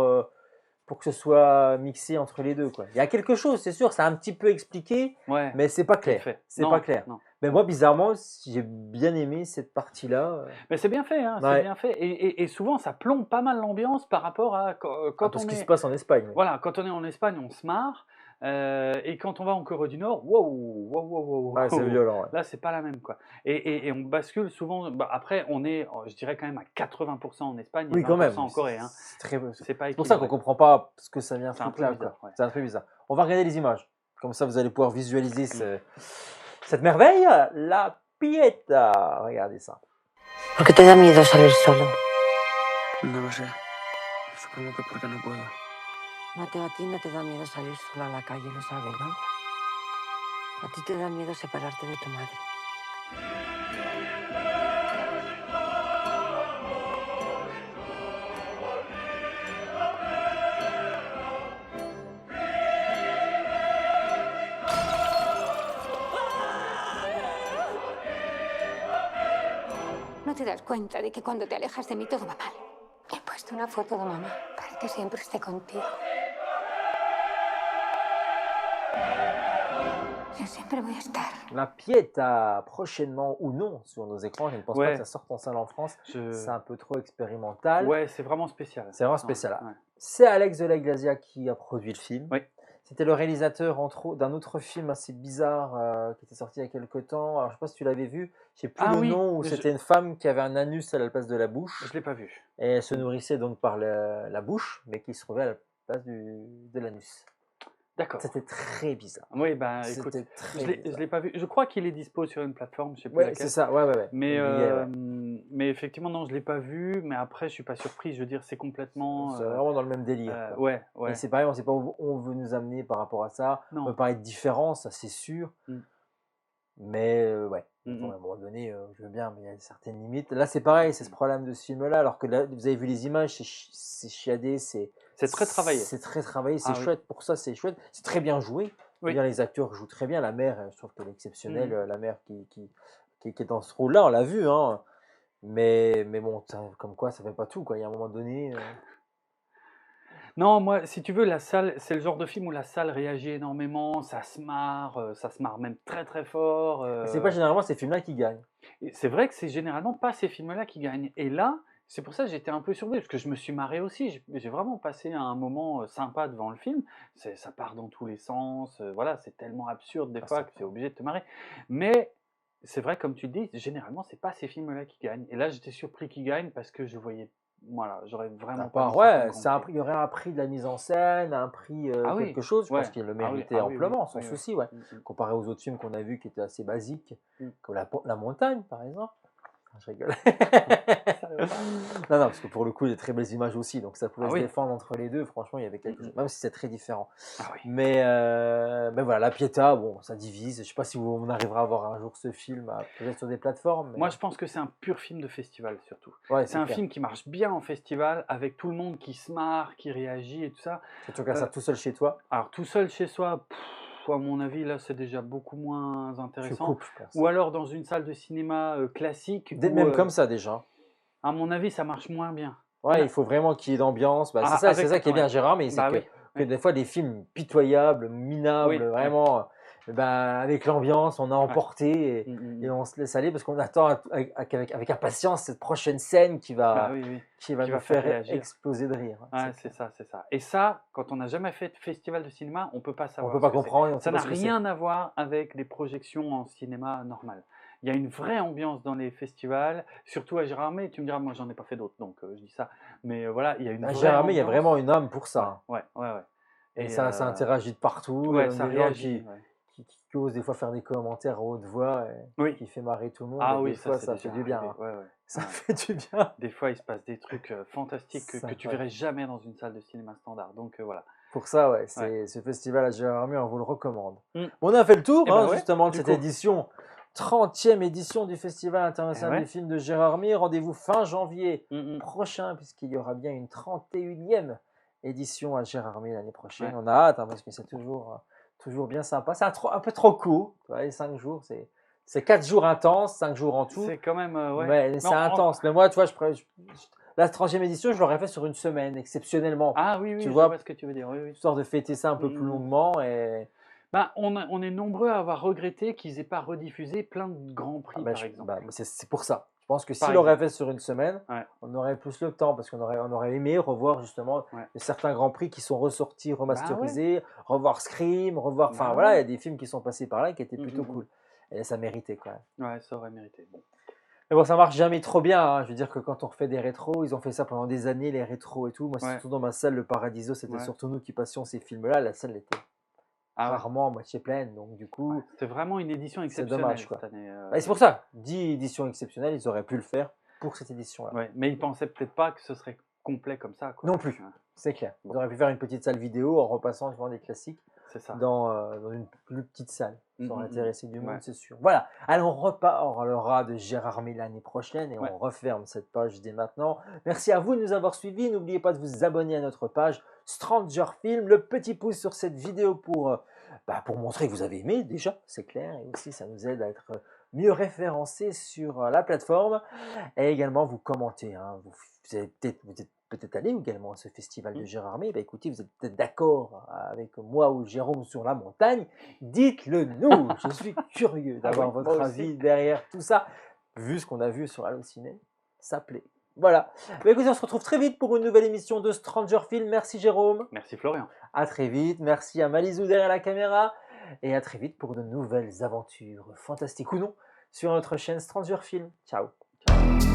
que ce soit mixé entre les deux. Quoi. Il y a quelque chose, c'est sûr, c'est un petit peu expliqué, Ouais. mais c'est pas Vite clair. fait. C'est Non, pas clair. non. Mais moi, bizarrement, j'ai bien aimé cette partie-là. Mais c'est bien fait, hein, Ouais. c'est bien fait. Et souvent, ça plombe pas mal l'ambiance par rapport à quand Parce on qu'il est. se passe en Espagne. Voilà, quand on est en Espagne, on se marre. Et quand on va en Corée du Nord, wow. Ouais, c'est violent. Ouais. Là, c'est pas la même, quoi. Et on bascule souvent. Bah, après, on est, je dirais quand même à 80% en Espagne et Oui, quand 20% même. en Corée. Hein. C'est très. C'est pas C'est pour ça qu'on équilibré. comprend pas ce que ça vient C'est un peu là. bizarre, ouais. C'est un peu bizarre. On va regarder les images. Comme ça, vous allez pouvoir visualiser cette merveille. La Pieta. Regardez ça. ¿Por qué te da miedo salir solo? No lo sé. Supongo que porque no puedo. Mateo, a ti no te da miedo salir sola a la calle, lo sabes, ¿no? A ti te da miedo separarte de tu madre. No te das cuenta de que cuando te alejas de mí todo va mal. He puesto una foto de mamá para que siempre esté contigo. Yo siempre voy a estar. La Pieta, prochainement ou non sur nos écrans. Je ne pense pas que ça sorte en salle en France. C'est un peu trop expérimental. Ouais, c'est vraiment spécial. C'est vraiment spécial. Ouais. C'est Alex de la Iglesia qui a produit le film. Oui. C'était le réalisateur d'un autre film assez bizarre qui était sorti il y a quelques temps. Alors, je ne sais pas si tu l'avais vu. Je ne sais plus le nom, où c'était une femme qui avait un anus à la place de la bouche. Je ne l'ai pas vu. Et elle se nourrissait donc par la bouche, mais qui se trouvait à la place de l'anus. D'accord. C'était très bizarre. Oui, ben écoute, C'était très je bizarre. l'ai pas vu. Je crois qu'il est dispo sur une plateforme, je sais plus Ouais, laquelle. c'est ça. Ouais. Mais, ouais. mais effectivement, non, je l'ai pas vu. Mais après, je suis pas surpris. Je veux dire, c'est complètement. C'est vraiment dans le même délire. Quoi. Ouais. Et c'est pareil, on ne sait pas où on veut nous amener par rapport à ça. Non. On peut parler de différence, ça c'est sûr. Mais ouais, Mm-mm. à un moment donné, je veux bien, mais il y a certaines limites. Là, c'est pareil, c'est ce problème de ce film-là. Alors que là, vous avez vu les images, c'est chiadé, c'est très travaillé. C'est très travaillé, c'est Ah oui. chouette. Pour ça, c'est chouette. C'est très bien joué. Oui. Bien, les acteurs jouent très bien. La mère, je trouve qu'elle est exceptionnelle. La mère qui est dans ce rôle-là, on l'a vu. Hein. Mais bon, comme quoi, ça fait pas tout. Quoi. Il y a un moment donné. Non, moi, si tu veux, la salle, c'est le genre de film où la salle réagit énormément, ça se marre même très très fort. C'est pas généralement ces films-là qui gagnent. Et c'est vrai que c'est généralement pas ces films-là qui gagnent. Et là, c'est pour ça que j'étais un peu surpris, parce que je me suis marré aussi. J'ai vraiment passé un moment sympa devant le film. Ça part dans tous les sens. Voilà, c'est tellement absurde des fois que tu es obligé de te marrer. Mais c'est vrai, comme tu le dis, généralement, c'est pas ces films-là qui gagnent. Et là, j'étais surpris qu'ils gagnent parce que je voyais. Voilà, j'aurais vraiment pas. Ouais, il y aurait un prix de la mise en scène, un prix quelque chose. Je pense qu'il le méritait amplement, sans souci. Ouais. Comparé aux autres films qu'on a vus qui étaient assez basiques, comme La Montagne, par exemple. Je rigole. Non, parce que pour le coup, il y a de très belles images aussi, donc ça pouvait Ah se oui. défendre entre les deux. Franchement, il y avait quelque chose, même si c'est très différent. Ah oui. Mais voilà, La Pietà, bon, ça divise. Je sais pas si on arrivera à voir un jour ce film, peut-être sur des plateformes. Mais... Moi, je pense que c'est un pur film de festival, surtout. Ouais, C'est un clair. film qui marche bien en festival, avec tout le monde qui se marre, qui réagit et tout ça. Si tu regardes ça tout seul chez toi, Alors, tout seul chez soi, à mon avis, là, c'est déjà beaucoup moins tu intéressant. coupes, je pense. Ou alors dans une salle de cinéma classique. où, Même comme ça, déjà. À mon avis, ça marche moins bien. Ouais, Là- il faut vraiment qu'il y ait d'ambiance. Bah, Ah, c'est avec- ça qui est bien, ouais. Gérard, mais c'est Bah que, oui, que oui. des fois, des films pitoyables, minables, Oui, vraiment, bah, avec l'ambiance, on a emporté et on se laisse aller parce qu'on attend avec impatience cette prochaine scène qui Bah va, oui, oui. qui va Qui nous va faire faire réagir. exploser de rire. Ouais, c'est ça, c'est ça. Et ça, quand on n'a jamais fait de festival de cinéma, on peut pas On savoir. peut pas ce que c'est. comprendre. et on Ça sait pas n'a ce que c'est. rien à voir avec les projections en cinéma normal. Il y a une vraie ambiance dans les festivals, surtout à Gérardmer. Tu me diras, moi j'en ai pas fait d'autres, donc je dis ça. Mais voilà, il y a une À vraie Gérardmer, il y a ambiance. vraiment une âme pour ça. Ouais, ouais, ouais. Et ça interagit de partout. Ouais, il y a ça des gens réagit. Ouais. qui osent des fois faire des commentaires à haute voix et Oui. qui fait marrer tout le monde. Ah et oui, des fois, c'est ça déjà fait du bien. arrivé. hein. Ouais, ouais. Ça Ouais. fait du bien. Des fois, il se passe des trucs fantastiques que tu verrais jamais dans une salle de cinéma standard. Donc voilà. Pour ça, ouais, ce festival à Gérardmer, on vous le recommande. Mm. Bon, on a fait le tour, Eh ben ouais, justement, de du cette coup. édition, 30e édition du Festival international Eh ouais. du film de Gérardmer. Rendez-vous fin janvier Mm, mm. prochain, puisqu'il y aura bien une 31e édition à Gérardmer l'année prochaine. Ouais. On a hâte, parce que c'est toujours bien sympa. C'est un peu trop court, tu vois, les 5 jours, c'est 4 jours intenses, 5 jours en tout. C'est quand même. Ouais. Mais c'est intense. Mais moi, tu vois, la 30e édition, je l'aurais fait sur une semaine, exceptionnellement. Ah oui, oui, Tu je vois, vois ce que tu veux dire. Oui, oui. Histoire de fêter ça un peu plus Mm. longuement. Et... Bah, on est nombreux à avoir regretté qu'ils aient pas rediffusé plein de grands prix, par exemple. C'est pour ça. Je pense que Par s'il aurait exemple. fait sur une semaine, Ouais. on aurait plus le temps parce qu'on aurait aimé revoir justement Ouais. certains grands prix qui sont ressortis, Bah remasterisés, revoir Scream, revoir. Enfin Bah voilà, il ouais. y a des films qui sont passés par là qui étaient plutôt Mhm. cool. Et ça méritait quand même. Ouais, ça aurait mérité. Bon. Mais bon, ça marche jamais trop bien. hein. Je veux dire que quand on refait des rétros, ils ont fait ça pendant des années, les rétros et tout. Moi, Ouais. surtout dans ma salle, le Paradiso, c'était Ouais. surtout nous qui passions ces films-là. La salle était Ah ouais. rarement à moitié pleine. Donc du coup, C'était vraiment une édition c'est exceptionnelle dommage. Quoi. cette année. Bah, c'est pour ça, 10 éditions exceptionnelles, ils auraient pu le faire pour cette édition-là. Ouais, mais ils pensaient peut-être pas que ce serait complet comme ça. Quoi. Non plus, Ouais, c'est clair. Ils Bon. auraient pu faire une petite salle vidéo en repassant devant des classiques c'est ça. dans une plus petite salle. Ça aurait Mhm. intéressé du monde, Ouais. c'est sûr. Voilà, alors on reparlera de Gérardmer l'année prochaine et Ouais. on referme cette page dès maintenant. Merci à vous de nous avoir suivis. N'oubliez pas de vous abonner à notre page Stranger Film. Le petit pouce sur cette vidéo pour montrer que vous avez aimé déjà, c'est clair. Et aussi, ça nous aide à être mieux référencés sur la plateforme. Et également, vous commentez. hein. Vous êtes peut-être allé également à ce festival de Gérardmer. Bah, écoutez, vous êtes peut-être d'accord avec moi ou Jérôme sur la montagne. Dites-le nous. Je suis curieux d'avoir oui, votre moi aussi. avis derrière tout ça. Vu ce qu'on a vu sur Allociné, ça plaît. Voilà. Bah, écoutez, on se retrouve très vite pour une nouvelle émission de Stranger Film. Merci Jérôme. Merci Florian. À très vite. Merci à Malizou derrière la caméra. Et à très vite pour de nouvelles aventures fantastiques ou non sur notre chaîne Stranger Film. Ciao. Ciao.